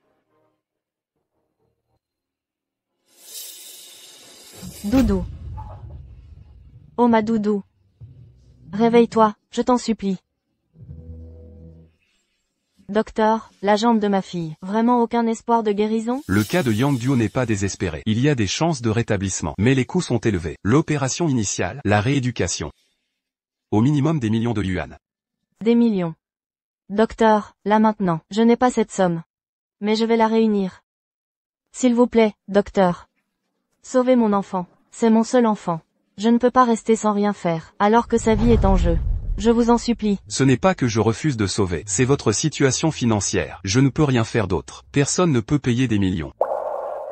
Doudou. Oh ma doudou. Réveille-toi, je t'en supplie. Docteur, la jambe de ma fille. Vraiment aucun espoir de guérison? Le cas de Yang Duo n'est pas désespéré. Il y a des chances de rétablissement. Mais les coûts sont élevés. L'opération initiale, la rééducation. Au minimum des millions de yuan. Des millions. Docteur, là maintenant, je n'ai pas cette somme. Mais je vais la réunir. S'il vous plaît, docteur. Sauvez mon enfant. C'est mon seul enfant. Je ne peux pas rester sans rien faire, alors que sa vie est en jeu. Je vous en supplie. Ce n'est pas que je refuse de sauver, c'est votre situation financière. Je ne peux rien faire d'autre. Personne ne peut payer des millions.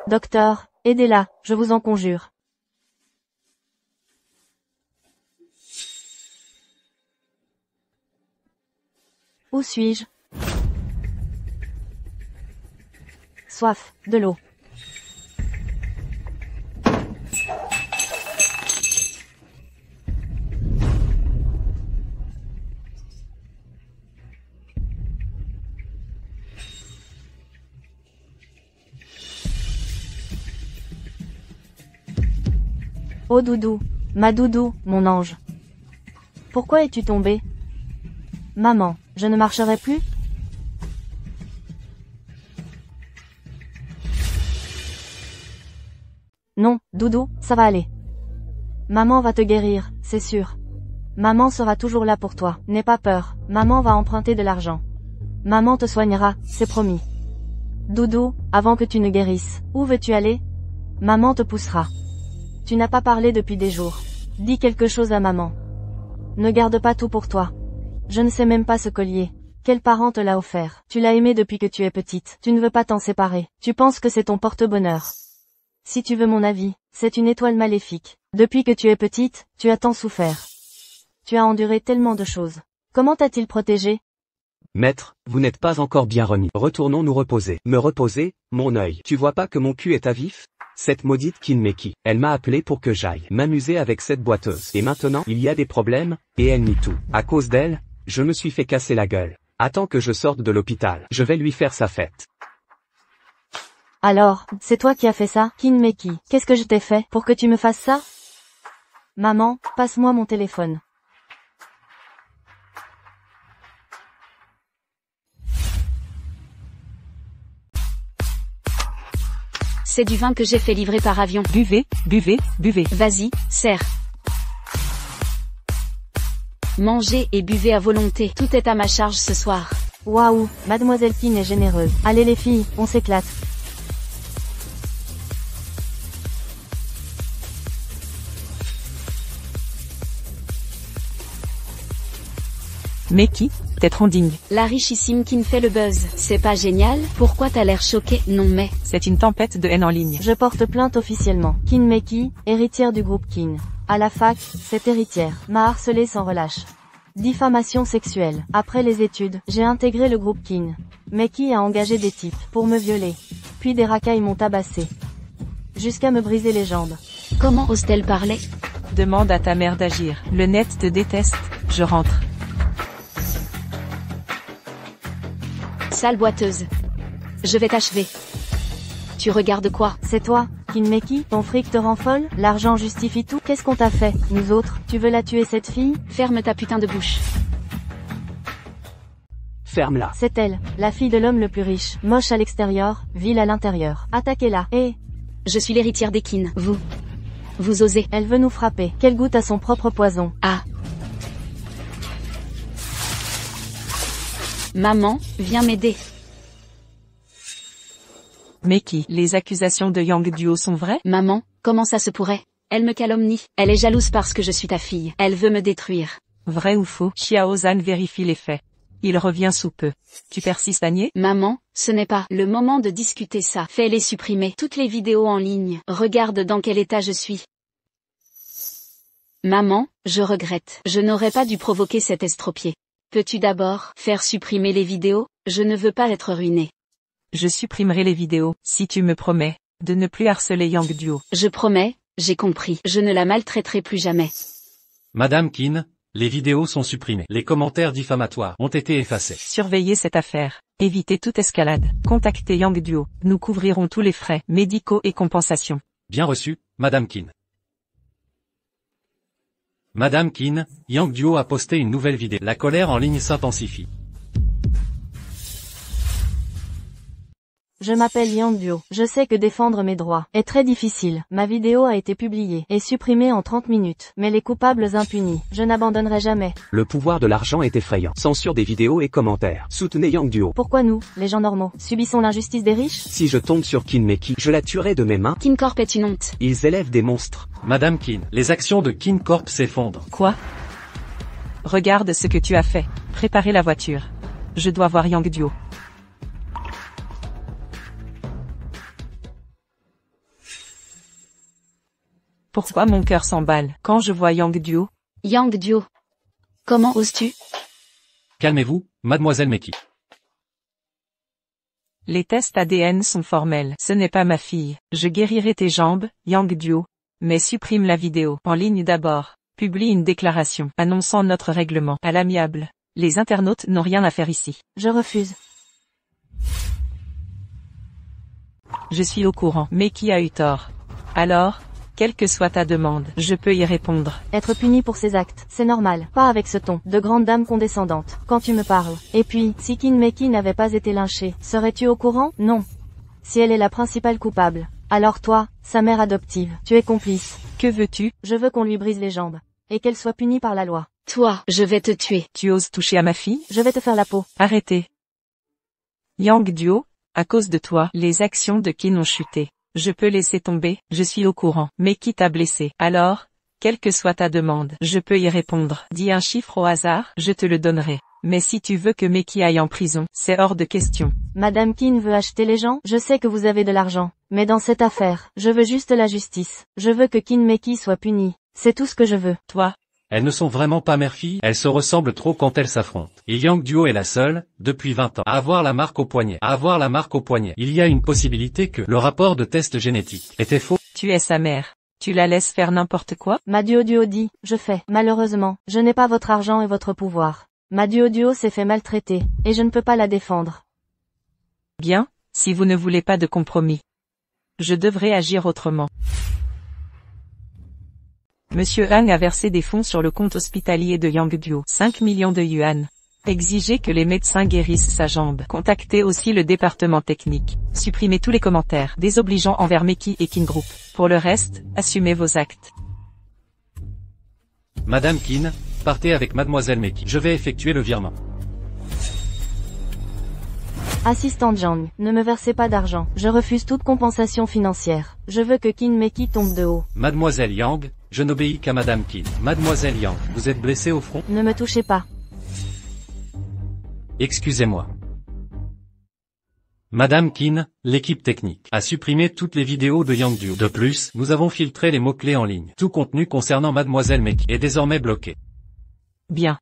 Docteur, aidez-la, je vous en conjure. Où suis-je? Soif, de l'eau. Oh doudou, ma doudou, mon ange. Pourquoi es-tu tombée? Maman, je ne marcherai plus? Non, doudou, ça va aller. Maman va te guérir, c'est sûr. Maman sera toujours là pour toi, n'aie pas peur, maman va emprunter de l'argent. Maman te soignera, c'est promis. Doudou, avant que tu ne guérisses, où veux-tu aller? Maman te poussera. Tu n'as pas parlé depuis des jours. Dis quelque chose à maman. Ne garde pas tout pour toi. Je ne sais même pas ce collier. Quel parent te l'a offert? Tu l'as aimé depuis que tu es petite. Tu ne veux pas t'en séparer. Tu penses que c'est ton porte-bonheur. Si tu veux mon avis, c'est une étoile maléfique. Depuis que tu es petite, tu as tant souffert. Tu as enduré tellement de choses. Comment t'a-t-il protégé? Maître, vous n'êtes pas encore bien remis. Retournons nous reposer. Me reposer, mon œil. Tu vois pas que mon cul est à vif? Cette maudite Kinmeki, elle m'a appelé pour que j'aille m'amuser avec cette boiteuse. Et maintenant, il y a des problèmes, et elle nie tout. À cause d'elle, je me suis fait casser la gueule. Attends que je sorte de l'hôpital. Je vais lui faire sa fête. Alors, c'est toi qui as fait ça, Kinmeki? Qu'est-ce que je t'ai fait pour que tu me fasses ça? Maman, passe-moi mon téléphone. C'est du vin que j'ai fait livrer par avion. Buvez, buvez, buvez. Vas-y, sers. Mangez et buvez à volonté. Tout est à ma charge ce soir. Waouh, Mademoiselle Kin est généreuse. Allez les filles, on s'éclate. Mais qui? T'es trop digne. La richissime Kin fait le buzz. C'est pas génial? Pourquoi t'as l'air choqué? Non mais... C'est une tempête de haine en ligne. Je porte plainte officiellement. Kinmeki, héritière du groupe Kin. À la fac, cette héritière m'a harcelé sans relâche. Diffamation sexuelle. Après les études, j'ai intégré le groupe Kin. Meki a engagé des types pour me violer. Puis des racailles m'ont tabassé. Jusqu'à me briser les jambes. Comment ose-t-elle parler? Demande à ta mère d'agir. Le net te déteste. Je rentre. Sale boiteuse. Je vais t'achever. Tu regardes quoi? C'est toi, Kinmeki? Ton fric te rend folle? L'argent justifie tout? Qu'est-ce qu'on t'a fait? Nous autres, tu veux la tuer cette fille? Ferme ta putain de bouche. Ferme-la. C'est elle, la fille de l'homme le plus riche, moche à l'extérieur, vil à l'intérieur. Attaquez-la, et... Je suis l'héritière des Kin. Vous osez. Elle veut nous frapper. Qu'elle goûte à son propre poison. Ah. Maman, viens m'aider. Mais qui? Les accusations de Yang Duo sont vraies? Maman, comment ça se pourrait? Elle me calomnie. Elle est jalouse parce que je suis ta fille. Elle veut me détruire. Vrai ou faux? Xiao Zhan vérifie les faits. Il revient sous peu. Tu persistes à nier? Maman, ce n'est pas le moment de discuter ça. Fais-les supprimer. Toutes les vidéos en ligne. Regarde dans quel état je suis. Maman, je regrette. Je n'aurais pas dû provoquer cet estropié. Peux-tu d'abord faire supprimer les vidéos? Je ne veux pas être ruinée. Je supprimerai les vidéos, si tu me promets, de ne plus harceler Yang Duo. Je promets, j'ai compris. Je ne la maltraiterai plus jamais. Madame Kin, les vidéos sont supprimées. Les commentaires diffamatoires ont été effacés. Surveillez cette affaire. Évitez toute escalade. Contactez Yang Duo. Nous couvrirons tous les frais médicaux et compensations. Bien reçu, Madame Kin. Madame Kin, Yang Duo a posté une nouvelle vidéo. La colère en ligne s'intensifie. Je m'appelle Yang Duo. Je sais que défendre mes droits est très difficile. Ma vidéo a été publiée et supprimée en 30 minutes. Mais les coupables impunis, je n'abandonnerai jamais. Le pouvoir de l'argent est effrayant. Censure des vidéos et commentaires. Soutenez Yang Duo. Pourquoi nous, les gens normaux, subissons l'injustice des riches? Si je tombe sur Kinmeki, je la tuerai de mes mains. Kin Corp est une honte. Ils élèvent des monstres. Madame Kin, les actions de Kin Corp s'effondrent. Quoi? Regarde ce que tu as fait. Préparez la voiture. Je dois voir Yang Duo. Pourquoi mon cœur s'emballe quand je vois Yang Duo? Yang Duo. Comment oses-tu? Calmez-vous, Mademoiselle Meki. Les tests ADN sont formels. Ce n'est pas ma fille. Je guérirai tes jambes, Yang Duo. Mais supprime la vidéo. En ligne d'abord. Publie une déclaration annonçant notre règlement à l'amiable. Les internautes n'ont rien à faire ici. Je refuse. Je suis au courant. Mais qui a eu tort? Alors, quelle que soit ta demande, je peux y répondre. Être puni pour ses actes, c'est normal. Pas avec ce ton de grande dame condescendante, quand tu me parles. Et puis, si Kinmeki n'avait pas été lynchée, serais-tu au courant? Non. Si elle est la principale coupable, Alors toi, sa mère adoptive, tu es complice. Que veux-tu? Je veux qu'on lui brise les jambes. Et qu'elle soit punie par la loi. Toi, je vais te tuer. Tu oses toucher à ma fille? Je vais te faire la peau. Arrêtez. Yang Duo, à cause de toi, les actions de Qin ont chuté. Je peux laisser tomber, je suis au courant. Mais qui t'a blessé? Alors, quelle que soit ta demande, je peux y répondre. Dis un chiffre au hasard, je te le donnerai. Mais si tu veux que Meki aille en prison, c'est hors de question. Madame Qin veut acheter les gens? Je sais que vous avez de l'argent. Mais dans cette affaire, je veux juste la justice. Je veux que Qin Meki soit puni. C'est tout ce que je veux. Toi, Elles ne sont vraiment pas mère-fille, elles se ressemblent trop quand elles s'affrontent. Et Yang Duo est la seule, depuis 20 ans, à avoir la marque au poignet. Il y a une possibilité que le rapport de test génétique était faux. tu es sa mère. Tu la laisses faire n'importe quoi? Ma Duo dit, je fais. Malheureusement, je n'ai pas votre argent et votre pouvoir. Ma Duo s'est fait maltraiter, et je ne peux pas la défendre. Bien, si vous ne voulez pas de compromis. Je devrais agir autrement. Monsieur Han a versé des fonds sur le compte hospitalier de Yang Duo, 5 millions de yuan. Exigez que les médecins guérissent sa jambe. Contactez aussi le département technique. Supprimez tous les commentaires désobligeants envers Meki et Qin Group. Pour le reste, assumez vos actes. Madame Qin, partez avec Mademoiselle Meki. Je vais effectuer le virement. Assistant Zhang, ne me versez pas d'argent. Je refuse toute compensation financière. Je veux que Qin Meki tombe de haut. Mademoiselle Yang, je n'obéis qu'à Madame Qin. Mademoiselle Yang, vous êtes blessée au front? Ne me touchez pas. Excusez-moi. Madame Qin, l'équipe technique a supprimé toutes les vidéos de Yang Duo. De plus, nous avons filtré les mots-clés en ligne. Tout contenu concernant Mademoiselle Meki est désormais bloqué. Bien.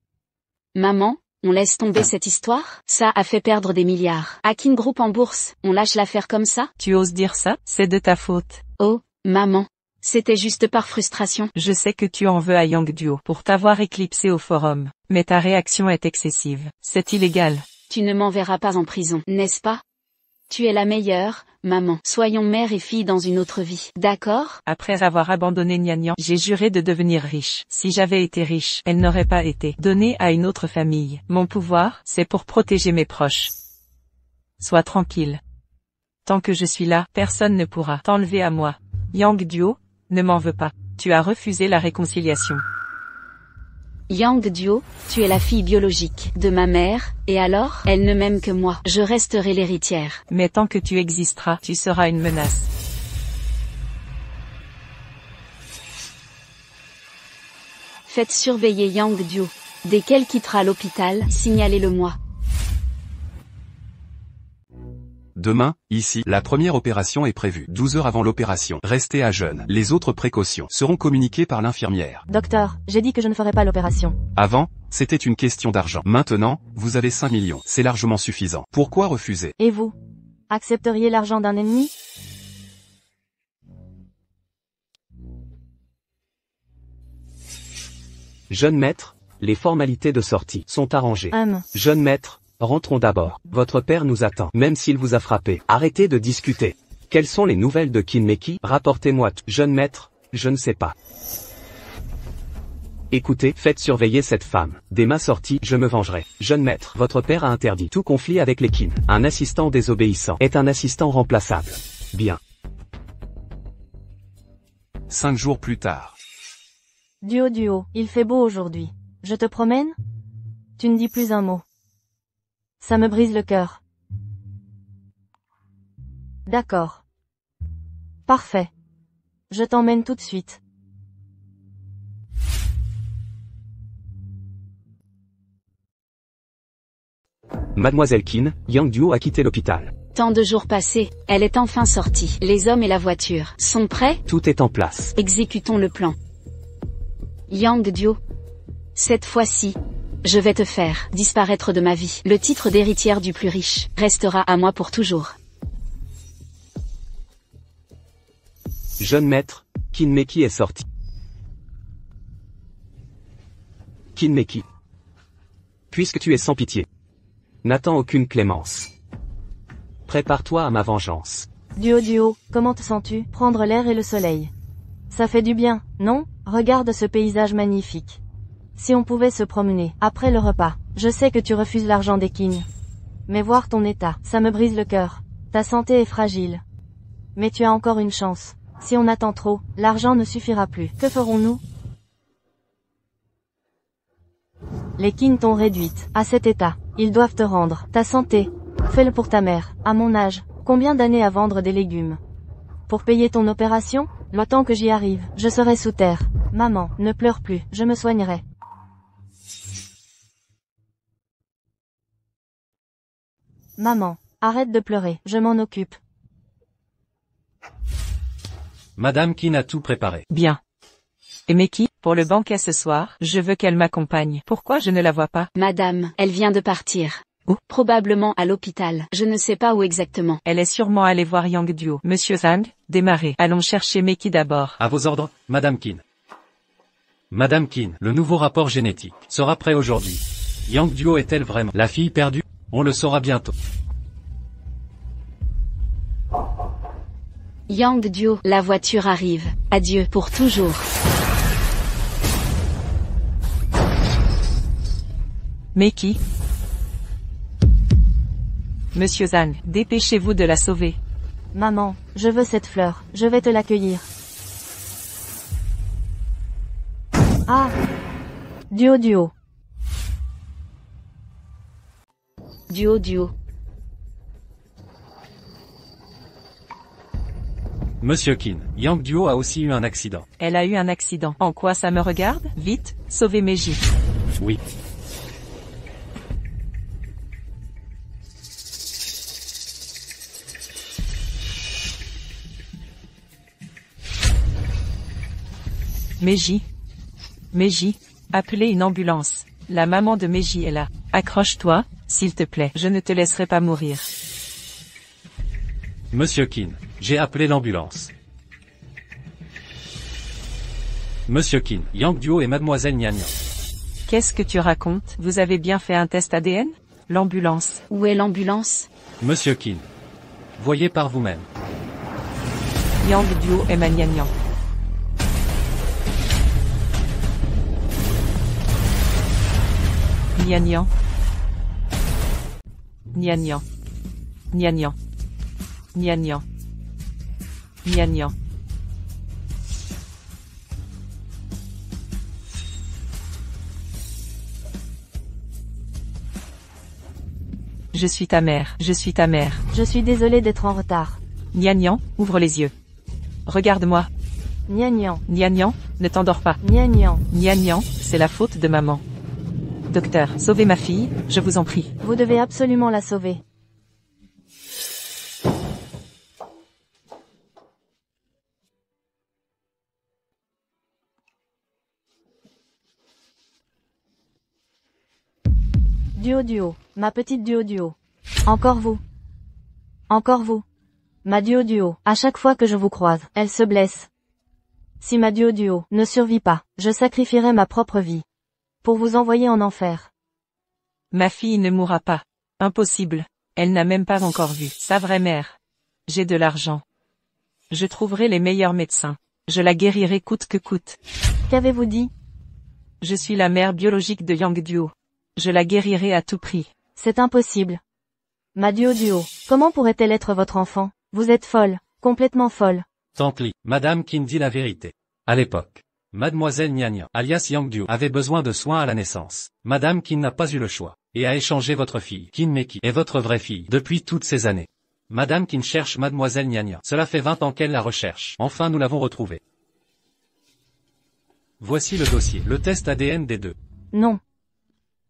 Maman, on laisse tomber cette histoire? Ça a fait perdre des milliards. À Qin Group en bourse, on lâche l'affaire comme ça? Tu oses dire ça? C'est de ta faute. Oh, maman. C'était juste par frustration. Je sais que tu en veux à Yang Duo pour t'avoir éclipsé au forum. Mais ta réaction est excessive. C'est illégal. Tu ne m'enverras pas en prison, n'est-ce pas? Tu es la meilleure, maman. Soyons mère et fille dans une autre vie, d'accord? Après avoir abandonné Nyan, j'ai juré de devenir riche. Si j'avais été riche, elle n'aurait pas été donnée à une autre famille. Mon pouvoir, c'est pour protéger mes proches. Sois tranquille. Tant que je suis là, personne ne pourra t'enlever à moi. Yang Duo, ne m'en veux pas. Tu as refusé la réconciliation. Yang Duo, tu es la fille biologique de ma mère, et alors? Elle ne m'aime que moi. Je resterai l'héritière. Mais tant que tu existeras, tu seras une menace. Faites surveiller Yang Duo. Dès qu'elle quittera l'hôpital, signalez-le-moi. Demain, ici, la première opération est prévue. 12 heures avant l'opération. Restez à jeûne. Les autres précautions seront communiquées par l'infirmière. Docteur, j'ai dit que je ne ferai pas l'opération. Avant, c'était une question d'argent. Maintenant, vous avez 5 millions. C'est largement suffisant. Pourquoi refuser? Et vous? Accepteriez l'argent d'un ennemi? Jeune maître, les formalités de sortie sont arrangées. Jeune maître, rentrons d'abord. Votre père nous attend, même s'il vous a frappé. Arrêtez de discuter. Quelles sont les nouvelles de Qin Meki? Rapportez-moi tout. Jeune maître, je ne sais pas. Écoutez, faites surveiller cette femme. Dès ma sortie, je me vengerai. Jeune maître, votre père a interdit tout conflit avec les Qin. Un assistant désobéissant est un assistant remplaçable. Bien. 5 jours plus tard. Duo, il fait beau aujourd'hui. Je te promène? Tu ne dis plus un mot. Ça me brise le cœur. D'accord. Parfait. Je t'emmène tout de suite. Mademoiselle Qin, Yang Duo a quitté l'hôpital. Tant de jours passés, elle est enfin sortie. Les hommes et la voiture sont prêts? Tout est en place. Exécutons le plan. Yang Duo. Cette fois-ci, je vais te faire disparaître de ma vie. Le titre d'héritière du plus riche restera à moi pour toujours. Jeune maître, Qin Meki est sorti. Qin Meki. Puisque tu es sans pitié, n'attends aucune clémence. Prépare-toi à ma vengeance. Duo, comment te sens-tu? Prendre l'air et le soleil. Ça fait du bien, non? Regarde ce paysage magnifique. Si on pouvait se promener, après le repas. Je sais que tu refuses l'argent des Qin. Mais voir ton état, ça me brise le cœur. Ta santé est fragile. Mais tu as encore une chance. Si on attend trop, l'argent ne suffira plus. Que ferons-nous? Les Qin t'ont réduite à cet état. Ils doivent te rendre ta santé. Fais-le pour ta mère. À mon âge, combien d'années à vendre des légumes? Pour payer ton opération? Le temps que j'y arrive, je serai sous terre. Maman, ne pleure plus, je me soignerai. Maman, arrête de pleurer, je m'en occupe. Madame Qin a tout préparé. Bien. Et Meki, pour le banquet ce soir, je veux qu'elle m'accompagne. Pourquoi je ne la vois pas? Madame, elle vient de partir. Où? Probablement à l'hôpital. Je ne sais pas où exactement. Elle est sûrement allée voir Yang Duo. Monsieur Zhang, démarrez. Allons chercher Meki d'abord. À vos ordres, Madame Qin. Madame Qin, le nouveau rapport génétique sera prêt aujourd'hui. Yang Duo est-elle vraiment la fille perdue? On le saura bientôt. Yang Duo, la voiture arrive. Adieu pour toujours. Meki. Monsieur Zhang, dépêchez-vous de la sauver. Maman, je veux cette fleur, je vais te l'accueillir. Ah! Duo Duo. Duo Duo. Monsieur Qin, Yang Duo a aussi eu un accident. Elle a eu un accident. En quoi ça me regarde? Vite, sauvez Meiji. Oui. Meiji. Meiji, appelez une ambulance. La maman de Meiji est là. Accroche-toi, s'il te plaît. Je ne te laisserai pas mourir. Monsieur Qin, j'ai appelé l'ambulance. Monsieur Qin, Yang Duo et Mademoiselle Nian Nian. Qu'est-ce que tu racontes? Vous avez bien fait un test ADN? L'ambulance. Où est l'ambulance? Monsieur Qin. Voyez par vous-même. Yang Duo et Nian Nian. Nian Nian. Nian Nian. Nian Nian. Nian Nian. Nian Nian. Je suis ta mère, je suis ta mère. Je suis désolée d'être en retard. Nian Nian, ouvre les yeux. Regarde-moi. Nian Nian. Nian Nian, ne t'endors pas. Nian Nian. Nian Nian, c'est la faute de maman. Docteur, sauvez ma fille, je vous en prie. Vous devez absolument la sauver. Duo Duo, ma petite Duo Duo. Encore vous. Encore vous. Ma Duo Duo, à chaque fois que je vous croise, elle se blesse. Si ma Duo Duo ne survit pas, je sacrifierai ma propre vie. Pour vous envoyer en enfer. Ma fille ne mourra pas. Impossible. Elle n'a même pas encore vu sa vraie mère. J'ai de l'argent. Je trouverai les meilleurs médecins. Je la guérirai coûte que coûte. Qu'avez-vous dit? Je suis la mère biologique de Yang Duo. Je la guérirai à tout prix. C'est impossible. Ma Duo Duo, comment pourrait-elle être votre enfant? Vous êtes folle, complètement folle. Tante Li, Madame Qin dit la vérité. À l'époque, Mademoiselle Nian Nian, alias Yang Duo, avait besoin de soins à la naissance. Madame Qin n'a pas eu le choix, et a échangé votre fille, Qin Meki, et votre vraie fille, depuis toutes ces années. Madame Qin cherche Mademoiselle Nian Nian. Cela fait 20 ans qu'elle la recherche. Enfin nous l'avons retrouvée. Voici le dossier, le test ADN des deux. Non.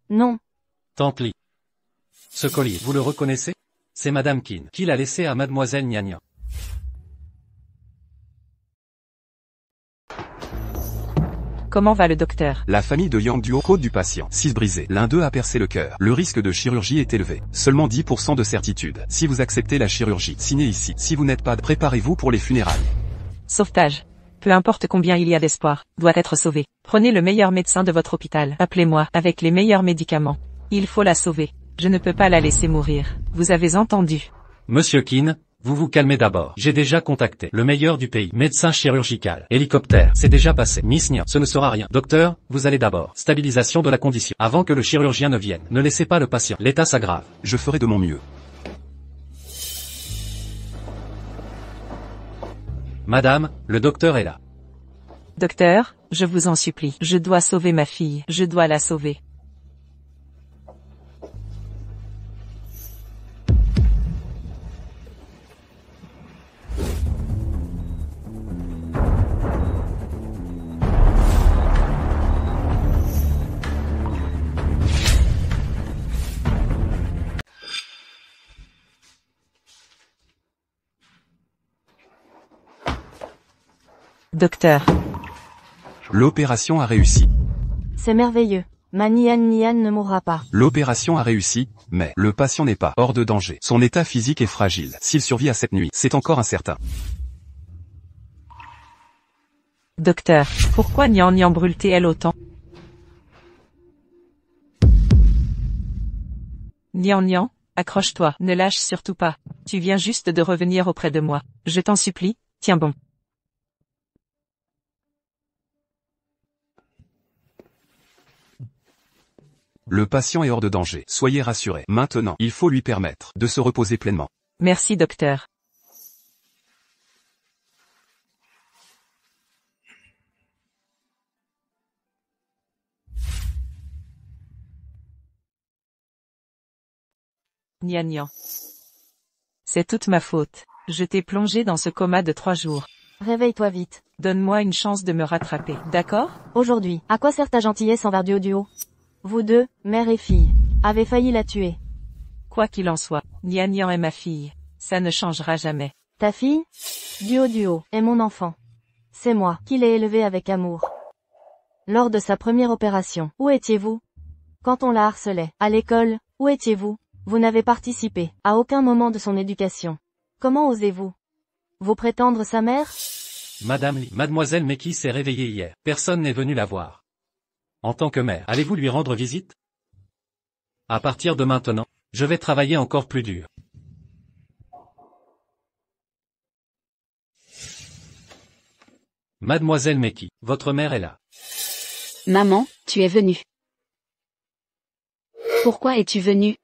Non. Tante Li. Ce collier, vous le reconnaissez? C'est Madame Qin, qui l'a laissé à Mademoiselle Nian Nian. Comment va le docteur? La famille de Yang Duo côte du patient. 6 brisés. L'un d'eux a percé le cœur. Le risque de chirurgie est élevé. Seulement 10% de certitude. Si vous acceptez la chirurgie, signez ici. Si vous n'êtes pas, préparez-vous pour les funérailles. Sauvetage. Peu importe combien il y a d'espoir, doit être sauvé. Prenez le meilleur médecin de votre hôpital. Appelez-moi, avec les meilleurs médicaments. Il faut la sauver. Je ne peux pas la laisser mourir. Vous avez entendu? Monsieur Qin, vous vous calmez d'abord. J'ai déjà contacté le meilleur du pays. Médecin chirurgical. Hélicoptère. C'est déjà passé. Miss Nian, ce ne sera rien. Docteur, vous allez d'abord. Stabilisation de la condition. Avant que le chirurgien ne vienne. Ne laissez pas le patient. L'état s'aggrave. Je ferai de mon mieux. Madame, le docteur est là. Docteur, je vous en supplie. Je dois sauver ma fille. Je dois la sauver. Docteur. L'opération a réussi. C'est merveilleux. Ma Nian ne mourra pas. L'opération a réussi, mais le patient n'est pas hors de danger. Son état physique est fragile. S'il survit à cette nuit, c'est encore incertain. Docteur, pourquoi Nian brûle-t-elle autant? Nian, accroche-toi, ne lâche surtout pas. Tu viens juste de revenir auprès de moi. Je t'en supplie, tiens bon. Le patient est hors de danger. Soyez rassurés. Maintenant, il faut lui permettre de se reposer pleinement. Merci docteur. Nian. C'est toute ma faute. Je t'ai plongé dans ce coma de 3 jours. Réveille-toi vite. Donne-moi une chance de me rattraper, d'accord? Aujourd'hui, à quoi sert ta gentillesse envers Duo? Vous deux, mère et fille, avez failli la tuer. Quoi qu'il en soit, Nian est ma fille. Ça ne changera jamais. Ta fille? Duo est mon enfant. C'est moi qui l'ai élevée avec amour. Lors de sa première opération, où étiez-vous? Quand on la harcelait, à l'école, où étiez-vous? Vous n'avez participé à aucun moment de son éducation. Comment osez-vous vous prétendre sa mère? Madame Lee, Mademoiselle Meki s'est réveillée hier. Personne n'est venu la voir. En tant que mère, allez-vous lui rendre visite? À partir de maintenant, je vais travailler encore plus dur. Mademoiselle Meki, votre mère est là. Maman, tu es venue. Pourquoi es-tu venue?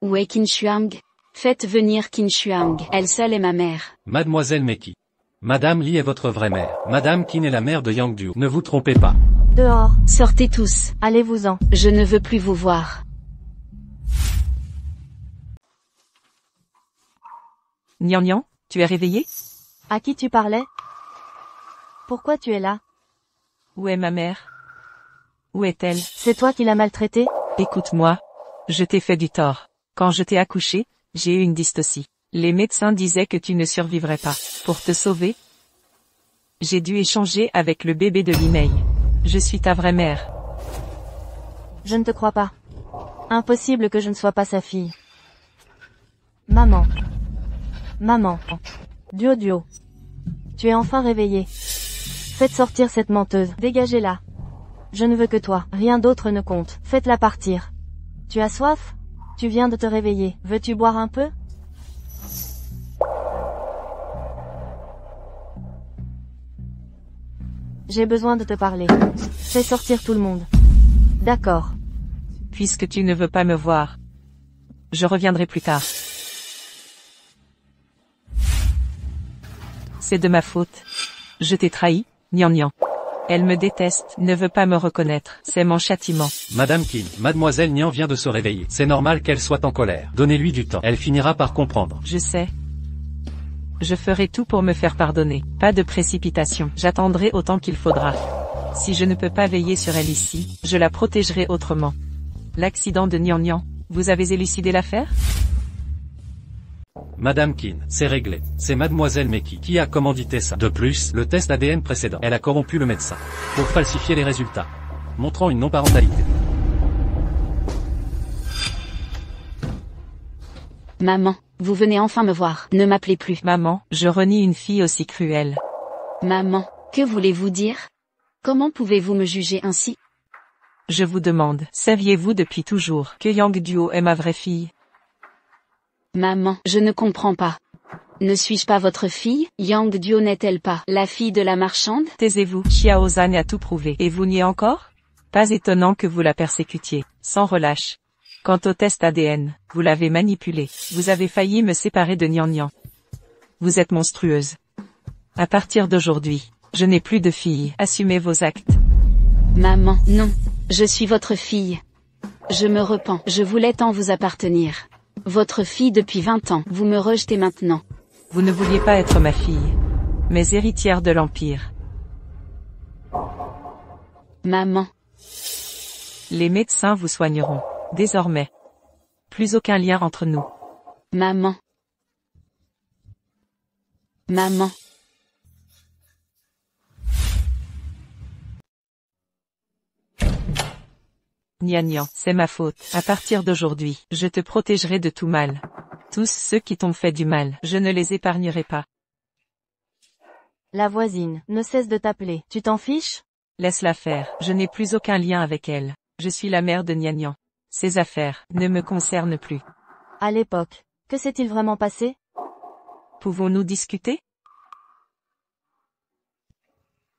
Où est Qin Shuang? Faites venir Qin Shuang. Elle seule est ma mère. Mademoiselle Meki. Madame Lee est votre vraie mère. Madame Qin est la mère de Yang Duo. Ne vous trompez pas. Dehors. Sortez tous. Allez-vous-en. Je ne veux plus vous voir. Nian, tu es réveillé? À qui tu parlais? Pourquoi tu es là? Où est ma mère? Où est-elle? C'est toi qui l'as maltraitée? Écoute-moi. Je t'ai fait du tort. Quand je t'ai accouché, j'ai eu une dystocie. Les médecins disaient que tu ne survivrais pas. Pour te sauver, j'ai dû échanger avec le bébé de Limei. Je suis ta vraie mère. Je ne te crois pas. Impossible que je ne sois pas sa fille. Maman. Maman. Duo. Tu es enfin réveillée. Faites sortir cette menteuse. Dégagez-la. Je ne veux que toi. Rien d'autre ne compte. Faites-la partir. Tu as soif? Tu viens de te réveiller. Veux-tu boire un peu? J'ai besoin de te parler. Fais sortir tout le monde. D'accord. Puisque tu ne veux pas me voir, je reviendrai plus tard. C'est de ma faute. Je t'ai trahi, Nian. Elle me déteste, ne veut pas me reconnaître. C'est mon châtiment. Madame Qin, Mademoiselle Nian vient de se réveiller. C'est normal qu'elle soit en colère. Donnez-lui du temps. Elle finira par comprendre. Je sais. Je ferai tout pour me faire pardonner. Pas de précipitation. J'attendrai autant qu'il faudra. Si je ne peux pas veiller sur elle ici, je la protégerai autrement. L'accident de Nian, vous avez élucidé l'affaire? Madame Qin, c'est réglé. C'est Mademoiselle Meki qui a commandité ça. De plus, le test ADN précédent, elle a corrompu le médecin pour falsifier les résultats, montrant une non-parentalité. Maman, vous venez enfin me voir. Ne m'appelez plus. Maman, je renie une fille aussi cruelle. Maman, que voulez-vous dire? Comment pouvez-vous me juger ainsi? Je vous demande, saviez-vous depuis toujours que Yang Duo est ma vraie fille? Maman, je ne comprends pas. Ne suis-je pas votre fille? Yang Duo n'est-elle pas la fille de la marchande? Taisez-vous, Xiao Zhan a tout prouvé. Et vous niez encore? Pas étonnant que vous la persécutiez, sans relâche. Quant au test ADN, vous l'avez manipulé. Vous avez failli me séparer de Nian. Vous êtes monstrueuse. À partir d'aujourd'hui, je n'ai plus de fille. Assumez vos actes. Maman, non. Je suis votre fille. Je me repens. Je voulais tant vous appartenir. Votre fille depuis 20 ans. Vous me rejetez maintenant. Vous ne vouliez pas être ma fille, mais héritière de l'Empire. Maman. Les médecins vous soigneront. Désormais. Plus aucun lien entre nous. Maman. Maman. Nian, c'est ma faute. À partir d'aujourd'hui, je te protégerai de tout mal. Tous ceux qui t'ont fait du mal, je ne les épargnerai pas. La voisine ne cesse de t'appeler. Tu t'en fiches? Laisse-la faire. Je n'ai plus aucun lien avec elle. Je suis la mère de Nian. Ses affaires ne me concernent plus. À l'époque, que s'est-il vraiment passé? Pouvons-nous discuter?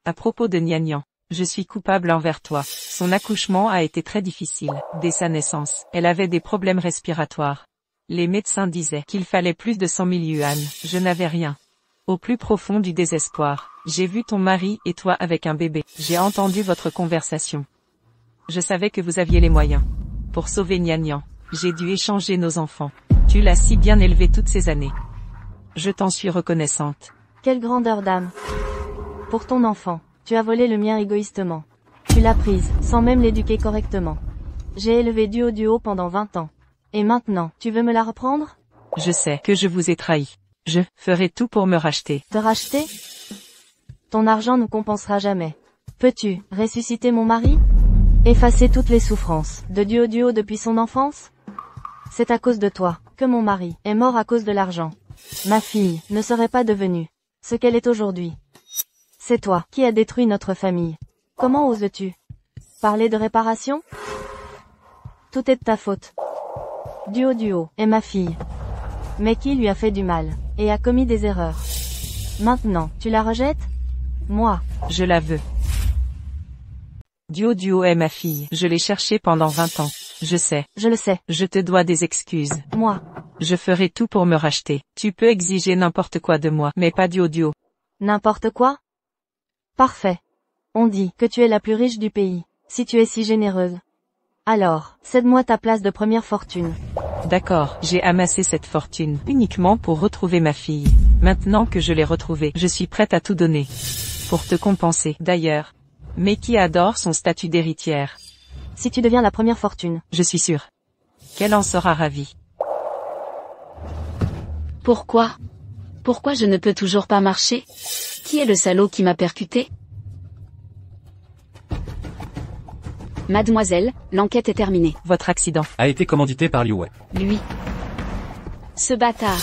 À propos de Nian, je suis coupable envers toi. Son accouchement a été très difficile. Dès sa naissance, elle avait des problèmes respiratoires. Les médecins disaient qu'il fallait plus de 100 000 yuan. Je n'avais rien. Au plus profond du désespoir, j'ai vu ton mari et toi avec un bébé. J'ai entendu votre conversation. Je savais que vous aviez les moyens. Pour sauver Nian, j'ai dû échanger nos enfants. Tu l'as si bien élevé toutes ces années. Je t'en suis reconnaissante. Quelle grandeur d'âme. Pour ton enfant, tu as volé le mien égoïstement. Tu l'as prise, sans même l'éduquer correctement. J'ai élevé Duo pendant 20 ans. Et maintenant, tu veux me la reprendre? Je sais que je vous ai trahi. Je ferai tout pour me racheter. Te racheter? Ton argent ne compensera jamais. Peux-tu ressusciter mon mari? Effacer toutes les souffrances de Duo depuis son enfance? C'est à cause de toi que mon mari est mort à cause de l'argent. Ma fille ne serait pas devenue ce qu'elle est aujourd'hui. C'est toi qui as détruit notre famille. Comment oses-tu parler de réparation? Tout est de ta faute. Duo est ma fille. Mais qui lui a fait du mal et a commis des erreurs. Maintenant, tu la rejettes? Moi, je la veux. Duo est ma fille. Je l'ai cherchée pendant 20 ans. Je sais. Je le sais. Je te dois des excuses. Moi. Je ferai tout pour me racheter. Tu peux exiger n'importe quoi de moi, mais pas Duo. N'importe quoi? Parfait. On dit que tu es la plus riche du pays. Si tu es si généreuse. Alors, cède-moi ta place de première fortune. D'accord, j'ai amassé cette fortune uniquement pour retrouver ma fille. Maintenant que je l'ai retrouvée, je suis prête à tout donner. Pour te compenser, d'ailleurs. Meki adore son statut d'héritière. Si tu deviens la première fortune. Je suis sûre qu'elle en sera ravie. Pourquoi? Pourquoi je ne peux toujours pas marcher? Qui est le salaud qui m'a percuté? Mademoiselle, l'enquête est terminée. Votre accident a été commandité par Liu Wei. Lui. Ce bâtard.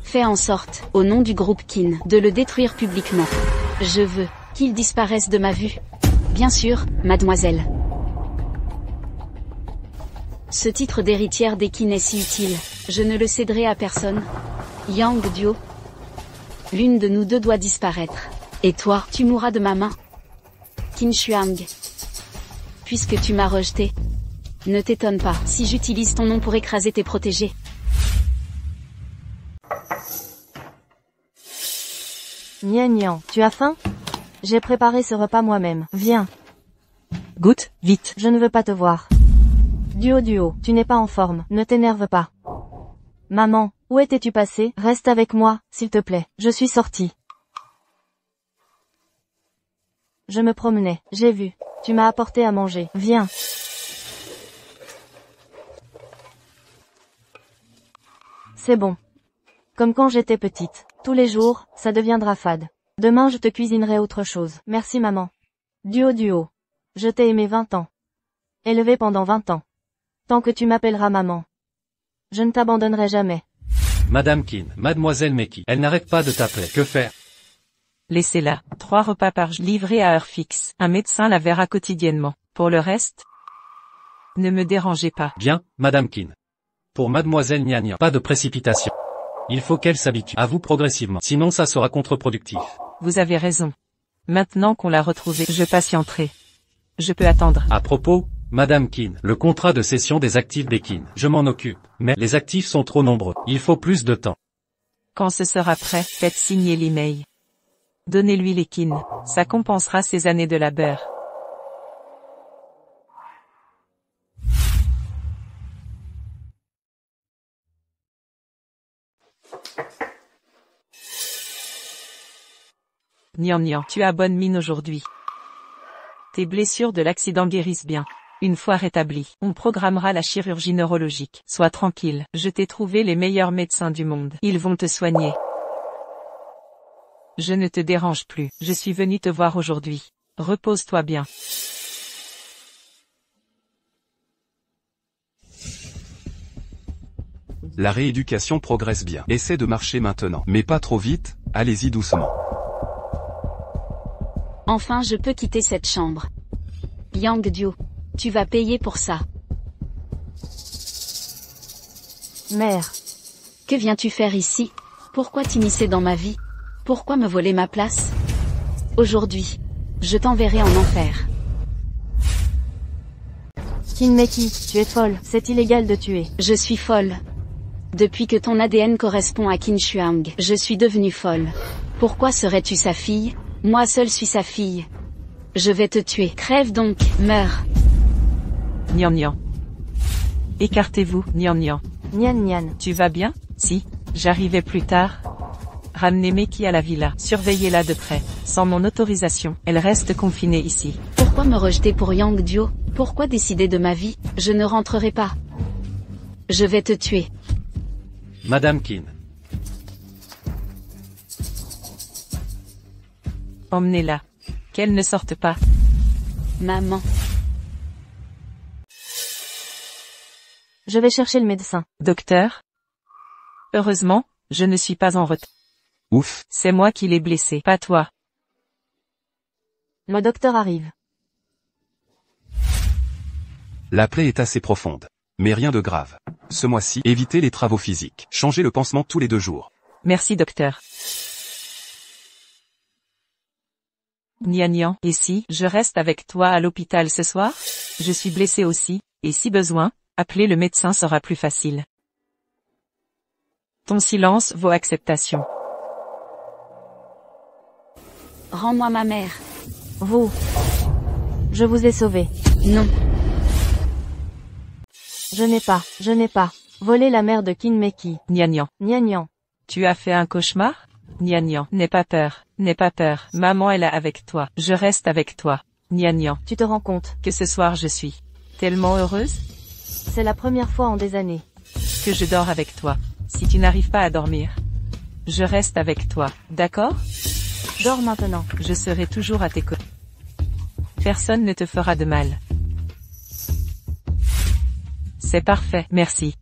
Fait en sorte, au nom du groupe Qin, de le détruire publiquement. Je veux qu'il disparaisse de ma vue. Bien sûr, mademoiselle. Ce titre d'héritière des Qin est si utile, je ne le céderai à personne. Yang Duo. L'une de nous deux doit disparaître. Et toi, tu mourras de ma main. Qin Shuang. Puisque tu m'as rejeté. Ne t'étonne pas si j'utilise ton nom pour écraser tes protégés. Nian, tu as faim? J'ai préparé ce repas moi-même. Viens. Goûte, vite. Je ne veux pas te voir. Duo, tu n'es pas en forme, ne t'énerve pas. Maman, où étais-tu passé? Reste avec moi, s'il te plaît. Je suis sortie. Je me promenais, j'ai vu. Tu m'as apporté à manger. Viens. C'est bon. Comme quand j'étais petite. Tous les jours, ça deviendra fade. Demain je te cuisinerai autre chose. Merci maman. Duo. Je t'ai aimé 20 ans. Élevé pendant 20 ans. Tant que tu m'appelleras maman. Je ne t'abandonnerai jamais. Madame Qin, Mademoiselle Meki, elle n'arrête pas de t'appeler. Que faire? Laissez-la. 3 repas par jour livrés à heure fixe. Un médecin la verra quotidiennement. Pour le reste, ne me dérangez pas. Bien, Madame Qin. Pour Mademoiselle Nian, pas de précipitation. Il faut qu'elle s'habitue à vous progressivement, sinon ça sera contre-productif. Vous avez raison. Maintenant qu'on l'a retrouvée, je patienterai. Je peux attendre. À propos, Madame Qin, le contrat de cession des actifs des Qin, je m'en occupe. Mais les actifs sont trop nombreux. Il faut plus de temps. Quand ce sera prêt, faites signer l'email. Donnez-lui les kin. Ça compensera ses années de labeur. Nian, tu as bonne mine aujourd'hui. Tes blessures de l'accident guérissent bien. Une fois rétabli, on programmera la chirurgie neurologique. Sois tranquille, je t'ai trouvé les meilleurs médecins du monde. Ils vont te soigner. Je ne te dérange plus, je suis venu te voir aujourd'hui. Repose-toi bien. La rééducation progresse bien. Essaie de marcher maintenant. Mais pas trop vite, allez-y doucement. Enfin je peux quitter cette chambre. Yang Duo, tu vas payer pour ça. Mère. Que viens-tu faire ici? Pourquoi t'immiscer dans ma vie? Pourquoi me voler ma place? Aujourd'hui, je t'enverrai en enfer. Kinmeki, tu es folle, c'est illégal de tuer. Je suis folle. Depuis que ton ADN correspond à Qin Shuang, je suis devenue folle. Pourquoi serais-tu sa fille? Moi seule suis sa fille. Je vais te tuer. Crève donc, meurs. Nian. Écartez-vous, Nian. Nian. Tu vas bien? Si, j'arrivais plus tard. Ramenez Meki à la villa, surveillez-la de près. Sans mon autorisation, elle reste confinée ici. Pourquoi me rejeter pour Yang Duo? Pourquoi décider de ma vie? Je ne rentrerai pas. Je vais te tuer. Madame Qin. Emmenez-la. Qu'elle ne sorte pas. Maman. Je vais chercher le médecin. Docteur? Heureusement, je ne suis pas en retard. Ouf. C'est moi qui l'ai blessé, pas toi. Le docteur arrive. La plaie est assez profonde. Mais rien de grave. Ce mois-ci, évitez les travaux physiques. Changez le pansement tous les 2 jours. Merci docteur. Nian, et si je reste avec toi à l'hôpital ce soir? Je suis blessé aussi, et si besoin, appeler le médecin sera plus facile. Ton silence vaut acceptation. Rends-moi ma mère. Vous. Je vous ai sauvé. Non. Je n'ai pas volé la mère de Kinmeki. Nian. Tu as fait un cauchemar? Nian, n'aie pas peur. Maman est là avec toi. Je reste avec toi. Nian. Tu te rends compte Que ce soir je suis tellement heureuse c'est la première fois en des années que je dors avec toi. Si tu n'arrives pas à dormir, je reste avec toi, d'accord? Dors maintenant. Je serai toujours à tes côtés. Personne ne te fera de mal. C'est parfait, merci.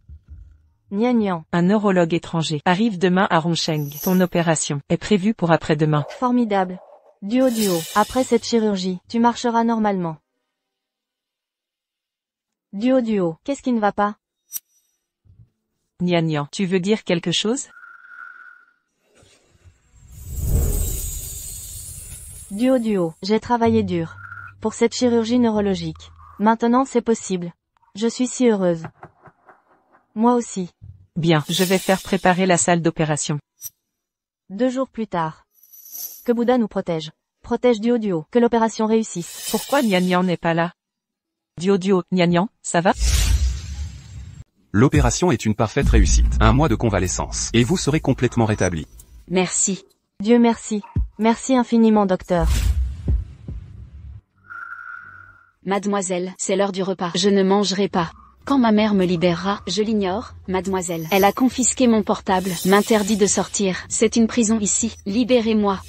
Nian. Un neurologue étranger arrive demain à Rongsheng. Ton opération est prévue pour après-demain. Formidable. Duo. Après cette chirurgie, tu marcheras normalement. Duo. Qu'est-ce qui ne va pas? Nian, tu veux dire quelque chose? Duo. J'ai travaillé dur. Pour cette chirurgie neurologique. Maintenant c'est possible. Je suis si heureuse. Moi aussi. Bien, je vais faire préparer la salle d'opération. 2 jours plus tard. Que Bouddha nous protège. Protège Duo. Que l'opération réussisse. Pourquoi Nian n'est pas là? Duo, Nian, ça va? L'opération est une parfaite réussite. 1 mois de convalescence. Et vous serez complètement rétabli. Merci. Dieu merci. Merci infiniment docteur. Mademoiselle, c'est l'heure du repas. Je ne mangerai pas. Quand ma mère me libérera, je l'ignore, mademoiselle. Elle a confisqué mon portable, m'interdit de sortir. C'est une prison ici, libérez-moi.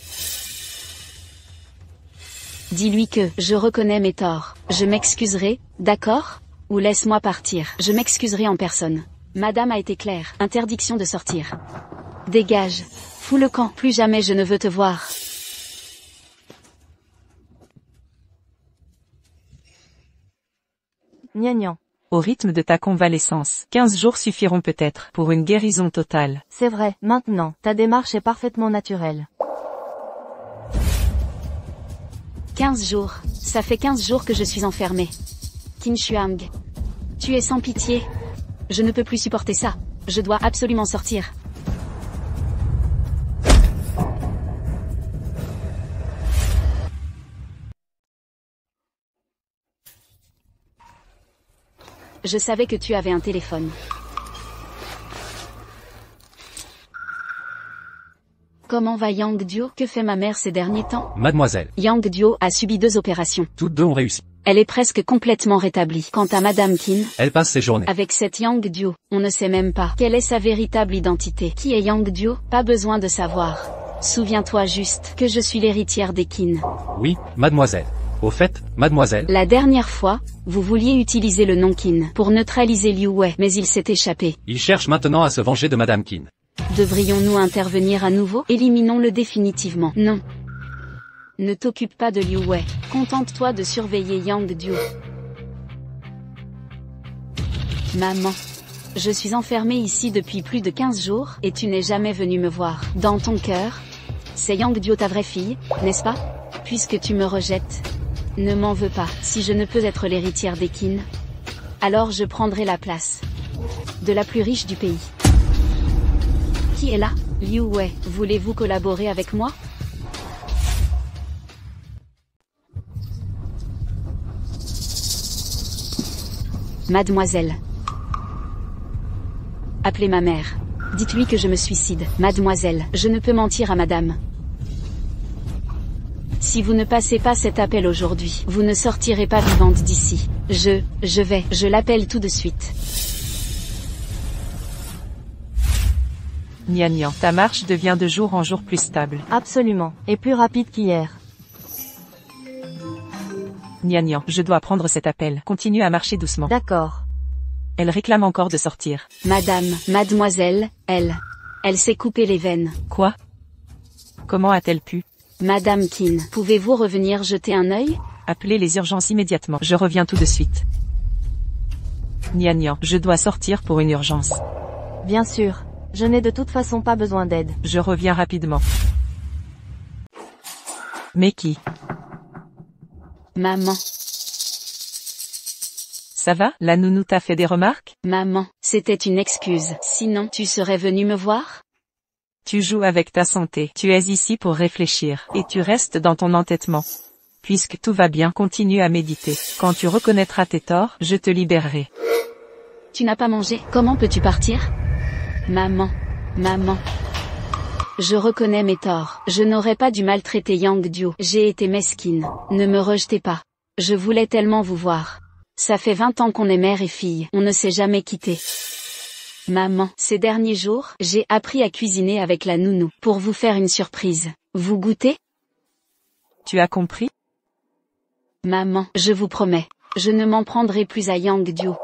Dis-lui que je reconnais mes torts. Je m'excuserai, d'accord? Ou laisse-moi partir. Je m'excuserai en personne. Madame a été claire. Interdiction de sortir. Dégage. Fous le camp. Plus jamais je ne veux te voir. Nian. Au rythme de ta convalescence, 15 jours suffiront peut-être pour une guérison totale. C'est vrai, maintenant, ta démarche est parfaitement naturelle. 15 jours. Ça fait 15 jours que je suis enfermée. Qin Shuang. Tu es sans pitié. Je ne peux plus supporter ça. Je dois absolument sortir. Je savais que tu avais un téléphone. Comment va Yang Duo? Que fait ma mère ces derniers temps? Mademoiselle, Yang Duo a subi 2 opérations. toutes deux ont réussi. Elle est presque complètement rétablie. Quant à Madame Qin, Elle passe ses journées. avec cette Yang Duo, on ne sait même pas quelle est sa véritable identité. Qui est Yang Duo? Pas besoin de savoir. Souviens-toi juste que je suis l'héritière des Qin. Oui, mademoiselle. Au fait, mademoiselle, La dernière fois, vous vouliez utiliser le nom Qin pour neutraliser Liu Wei, mais il s'est échappé. il cherche maintenant à se venger de Madame Qin. Devrions-nous intervenir à nouveau? Éliminons-le définitivement. Non. Ne t'occupe pas de Liu Wei. Contente-toi de surveiller Yang Duo. Maman. Je suis enfermée ici depuis plus de 15 jours, et tu n'es jamais venue me voir. Dans ton cœur, c'est Yang Duo ta vraie fille, n'est-ce pas? Puisque tu me rejettes, ne m'en veux pas. Si je ne peux être l'héritière des Qin, alors je prendrai la place de la plus riche du pays. Qui est là? Liu Wei, voulez-vous collaborer avec moi? Mademoiselle. Appelez ma mère. Dites-lui que je me suicide. Mademoiselle, je ne peux mentir à madame. Si vous ne passez pas cet appel aujourd'hui, vous ne sortirez pas vivante d'ici. Je l'appelle tout de suite. Nian Nian, ta marche devient de jour en jour plus stable. Absolument. Et plus rapide qu'hier. Nian Nian, je dois prendre cet appel. Continue à marcher doucement. D'accord. Elle réclame encore de sortir. Mademoiselle, elle s'est coupée les veines. Quoi? Comment a-t-elle pu? Madame Qin, pouvez-vous revenir jeter un œil? Appelez les urgences immédiatement. Je reviens tout de suite. Nian Nian, je dois sortir pour une urgence. Bien sûr. Je n'ai de toute façon pas besoin d'aide. Je reviens rapidement. Mais qui? Maman. Ça va? La nounou t'a fait des remarques? Maman, c'était une excuse. Sinon, tu serais venue me voir? Tu joues avec ta santé. Tu es ici pour réfléchir. Et tu restes dans ton entêtement. Puisque tout va bien, continue à méditer. Quand tu reconnaîtras tes torts, je te libérerai. Tu n'as pas mangé? Comment peux-tu partir? Maman. Je reconnais mes torts. Je n'aurais pas dû maltraiter Yang Duo. J'ai été mesquine. Ne me rejetez pas. Je voulais tellement vous voir. Ça fait 20 ans qu'on est mère et fille. On ne s'est jamais quitté. Maman, ces derniers jours, j'ai appris à cuisiner avec la nounou. Pour vous faire une surprise. Vous goûtez? Tu as compris? Maman, je vous promets. Je ne m'en prendrai plus à Yang Duo.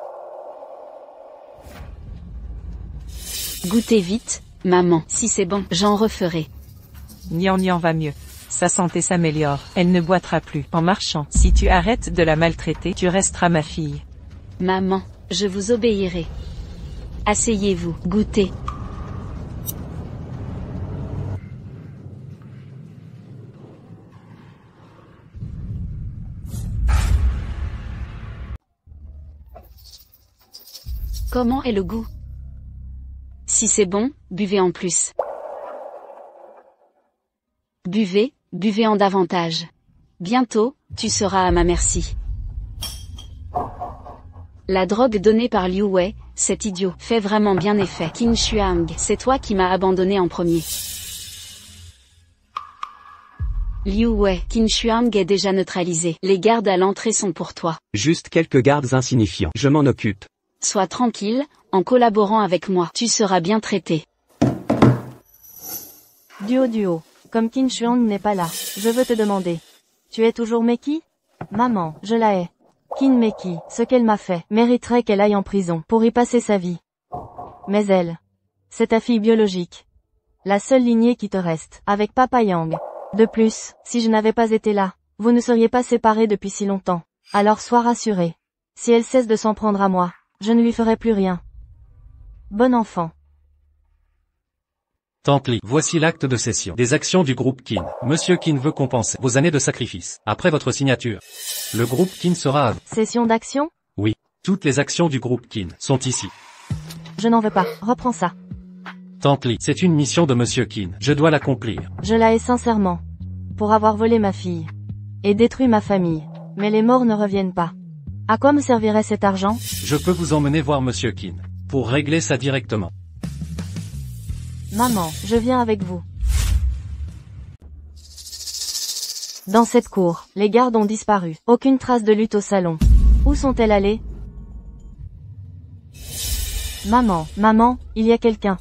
Goûtez vite, maman. Si c'est bon, j'en referai. Nian Nian va mieux. Sa santé s'améliore. Elle ne boitera plus en marchant. Si tu arrêtes de la maltraiter, tu resteras ma fille. Maman, je vous obéirai. Asseyez-vous, goûtez. Comment est le goût? Si c'est bon, buvez en plus. Buvez en davantage. Bientôt, tu seras à ma merci. La drogue donnée par Liu Wei, cet idiot, fait vraiment bien effet. Qin Shuang, c'est toi qui m'as abandonné en premier. Liu Wei, Qin Shuang est déjà neutralisé. Les gardes à l'entrée sont pour toi. Juste quelques gardes insignifiants. Je m'en occupe. Sois tranquille, en collaborant avec moi, tu seras bien traité. Duo. Comme Qin Shuang n'est pas là, je veux te demander. Tu es toujours Meki? Maman, je la hais. Qin Meki, ce qu'elle m'a fait, mériterait qu'elle aille en prison, pour y passer sa vie. Mais elle, c'est ta fille biologique. La seule lignée qui te reste, avec Papa Yang. De plus, si je n'avais pas été là, vous ne seriez pas séparés depuis si longtemps. Alors sois rassuré. Si elle cesse de s'en prendre à moi, je ne lui ferai plus rien. Bon enfant. Templi, voici l'acte de cession des actions du groupe Qin. Monsieur Qin veut compenser vos années de sacrifice. Après votre signature, le groupe Qin sera à vous. Session d'action? Oui, toutes les actions du groupe Qin sont ici. Je n'en veux pas, reprends ça. Templi, c'est une mission de Monsieur Qin. Je dois l'accomplir. Je la hais sincèrement. Pour avoir volé ma fille. Et détruit ma famille. Mais les morts ne reviennent pas. À quoi me servirait cet argent? Je peux vous emmener voir Monsieur Qin. Pour régler ça directement. Maman, je viens avec vous. Dans cette cour, les gardes ont disparu. Aucune trace de lutte au salon. Où sont-elles allées? Maman, maman, il y a quelqu'un.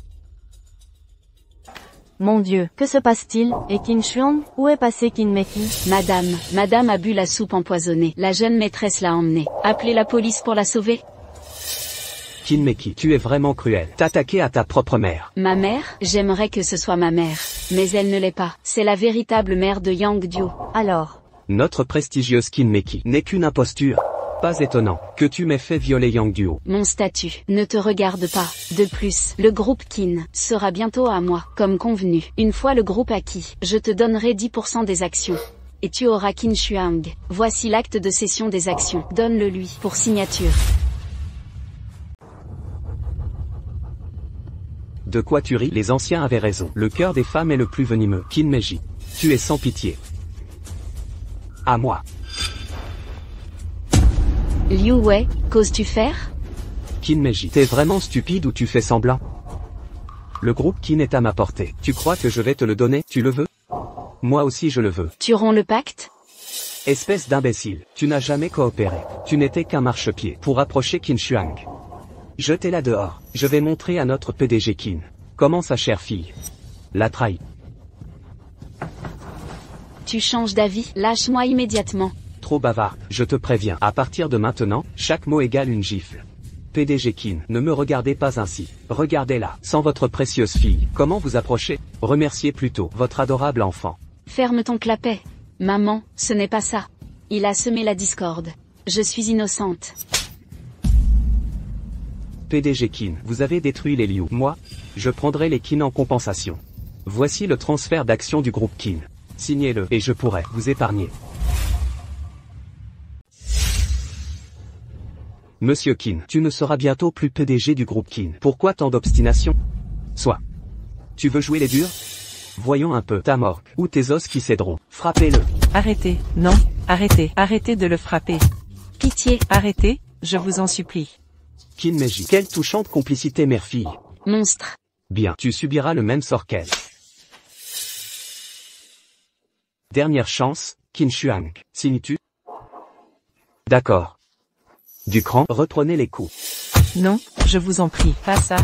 Mon Dieu, que se passe-t-il? Et Qin Shuang? Où est passé Qin Meki? Madame a bu la soupe empoisonnée. La jeune maîtresse l'a emmenée. Appelez la police pour la sauver. Qin Meki, tu es vraiment cruel. T'attaquer à ta propre mère. Ma mère? J'aimerais que ce soit ma mère. Mais elle ne l'est pas. C'est la véritable mère de Yang Duo. Alors, Notre prestigieuse Qin Meki n'est qu'une imposture. Pas étonnant que tu m'aies fait violer Yang Duo. Mon statut ne te regarde pas. De plus, le groupe Qin sera bientôt à moi, comme convenu. Une fois le groupe acquis, je te donnerai 10% des actions. Et tu auras Qin Shuang. Voici l'acte de cession des actions. Donne-le lui pour signature. De quoi tu ris? Les anciens avaient raison. Le cœur des femmes est le plus venimeux. Qin Meiji, tu es sans pitié. À moi. Liu Wei, qu'oses-tu faire? Qin Meiji, t'es vraiment stupide ou tu fais semblant? Le groupe Qin est à ma portée. Tu crois que je vais te le donner? Tu le veux? Moi aussi je le veux. Tu romps le pacte? Espèce d'imbécile, tu n'as jamais coopéré. Tu n'étais qu'un marchepied pour approcher Qin Shuang. Jetez-la dehors. Je vais montrer à notre PDG Qin comment sa chère fille la trahit. Tu changes d'avis? Lâche-moi immédiatement. Trop bavard, je te préviens. À partir de maintenant, chaque mot égale une gifle. PDG Qin, ne me regardez pas ainsi. Regardez-la, sans votre précieuse fille. Comment vous approchez? Remerciez plutôt votre adorable enfant. Ferme ton clapet. Maman, ce n'est pas ça. Il a semé la discorde. Je suis innocente. PDG Qin, vous avez détruit les Liu. Moi, je prendrai les Qin en compensation. Voici le transfert d'actions du groupe Qin. Signez-le et je pourrai vous épargner. Monsieur Qin, tu ne seras bientôt plus PDG du groupe Qin. Pourquoi tant d'obstination? Soit. Tu veux jouer les durs? Voyons un peu ta morgue, ou tes os qui céderont. Frappez-le. Arrêtez, non, arrêtez de le frapper. Pitié. Arrêtez, je vous en supplie. Qin Meiji, quelle touchante complicité mère-fille. Monstre. Bien, tu subiras le même sort qu'elle. Dernière chance, Qin Shuang. Signes-tu? D'accord. Du cran, reprenez les coups. Non, je vous en prie, pas ça.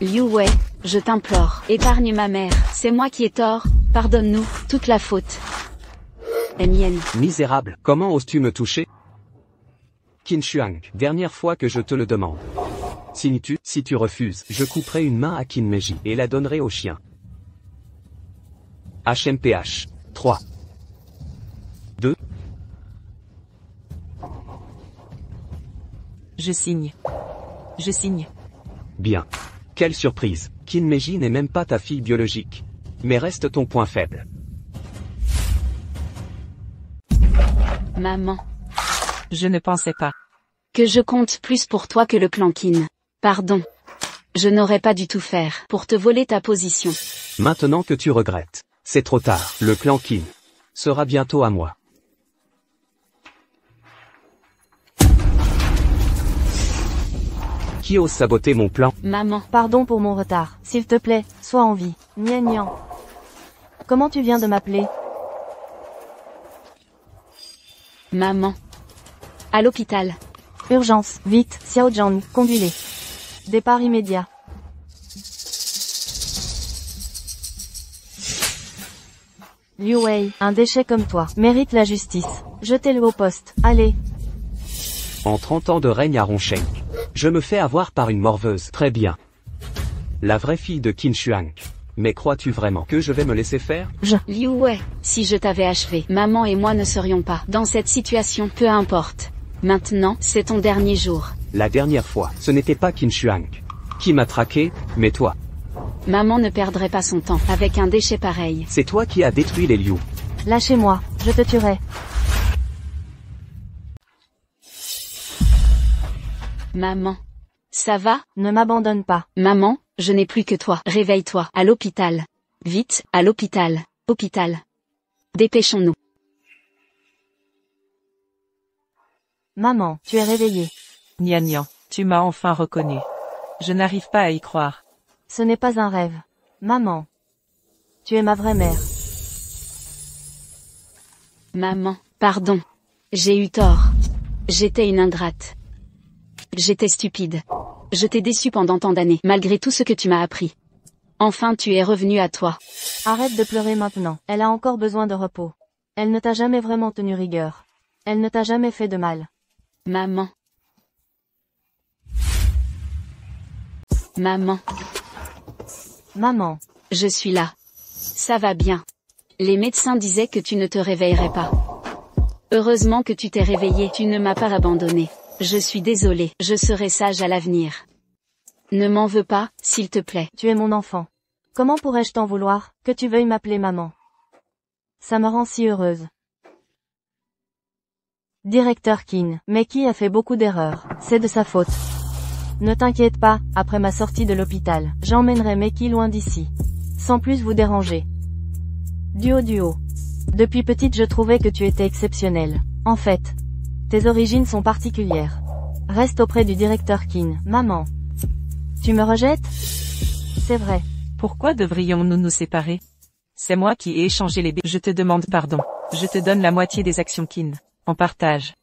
Liu Wei, je t'implore, épargne ma mère. C'est moi qui ai tort. Pardonne-nous, toute la faute est mienne. Misérable, comment oses-tu me toucher? Qin Shuang, dernière fois que je te le demande. Signes-tu? Si tu refuses, je couperai une main à Qin Meiji et la donnerai au chien. HMPH. 3. 2. Je signe. Je signe. Bien. Quelle surprise. Qin Meiji n'est même pas ta fille biologique. Mais reste ton point faible. Maman. Je ne pensais pas. Que je compte plus pour toi que le clan Qin. Pardon. Je n'aurais pas dû tout faire pour te voler ta position. Maintenant que tu regrettes, c'est trop tard. Le clan Qin sera bientôt à moi. Qui ose saboter mon plan? Maman. Pardon pour mon retard. S'il te plaît, sois en vie. Nian Nian. Comment tu viens de m'appeler? Maman. À l'hôpital. Urgence, vite, Xiao Zhang, conduis-les. Départ immédiat. Liu Wei, un déchet comme toi, mérite la justice. Jetez-le au poste. Allez. En 30 ans de règne à Ronsheng, je me fais avoir par une morveuse. Très bien. La vraie fille de Qin Shuang. Mais crois-tu vraiment que je vais me laisser faire? Liu Wei, si je t'avais achevé, maman et moi ne serions pas dans cette situation, peu importe. Maintenant, c'est ton dernier jour. La dernière fois, ce n'était pas Qin Shuang qui m'a traqué, mais toi. Maman ne perdrait pas son temps avec un déchet pareil. C'est toi qui as détruit les Liu. Lâchez-moi, je te tuerai. Maman. Ça va? Ne m'abandonne pas. Maman, je n'ai plus que toi. Réveille-toi. À l'hôpital. Vite, à l'hôpital. Hôpital. Dépêchons-nous. Maman, tu es réveillée. Nia Nia, tu m'as enfin reconnu. Je n'arrive pas à y croire. Ce n'est pas un rêve. Maman. Tu es ma vraie mère. Maman, pardon. J'ai eu tort. J'étais une ingrate. J'étais stupide. Je t'ai déçu pendant tant d'années, malgré tout ce que tu m'as appris. Enfin tu es revenu à toi. Arrête de pleurer maintenant. Elle a encore besoin de repos. Elle ne t'a jamais vraiment tenu rigueur. Elle ne t'a jamais fait de mal. Maman. Maman. Maman. Je suis là. Ça va bien. Les médecins disaient que tu ne te réveillerais pas. Heureusement que tu t'es réveillé, tu ne m'as pas abandonné. Je suis désolée, je serai sage à l'avenir. Ne m'en veux pas, s'il te plaît. Tu es mon enfant. Comment pourrais-je t'en vouloir, que tu veuilles m'appeler maman? Ça me rend si heureuse. Directeur Kin, Meki a fait beaucoup d'erreurs, c'est de sa faute. Ne t'inquiète pas, après ma sortie de l'hôpital, j'emmènerai Meki loin d'ici. Sans plus vous déranger. Duo. Depuis petite je trouvais que tu étais exceptionnelle. En fait, tes origines sont particulières. Reste auprès du directeur Kin, maman. Tu me rejettes? C'est vrai. Pourquoi devrions-nous nous séparer? C'est moi qui ai échangé les Je te demande pardon. Je te donne la moitié des actions Kin. En partage.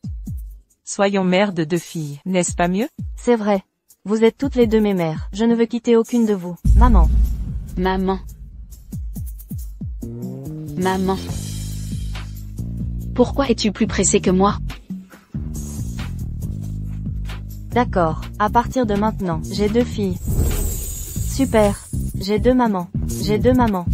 Soyons mères de 2 filles, n'est-ce pas mieux? C'est vrai. Vous êtes toutes les deux mes mères. Je ne veux quitter aucune de vous. Maman. Maman. Maman. Pourquoi es-tu plus pressée que moi? D'accord, à partir de maintenant, j'ai 2 filles. Super. J'ai 2 mamans. J'ai 2 mamans.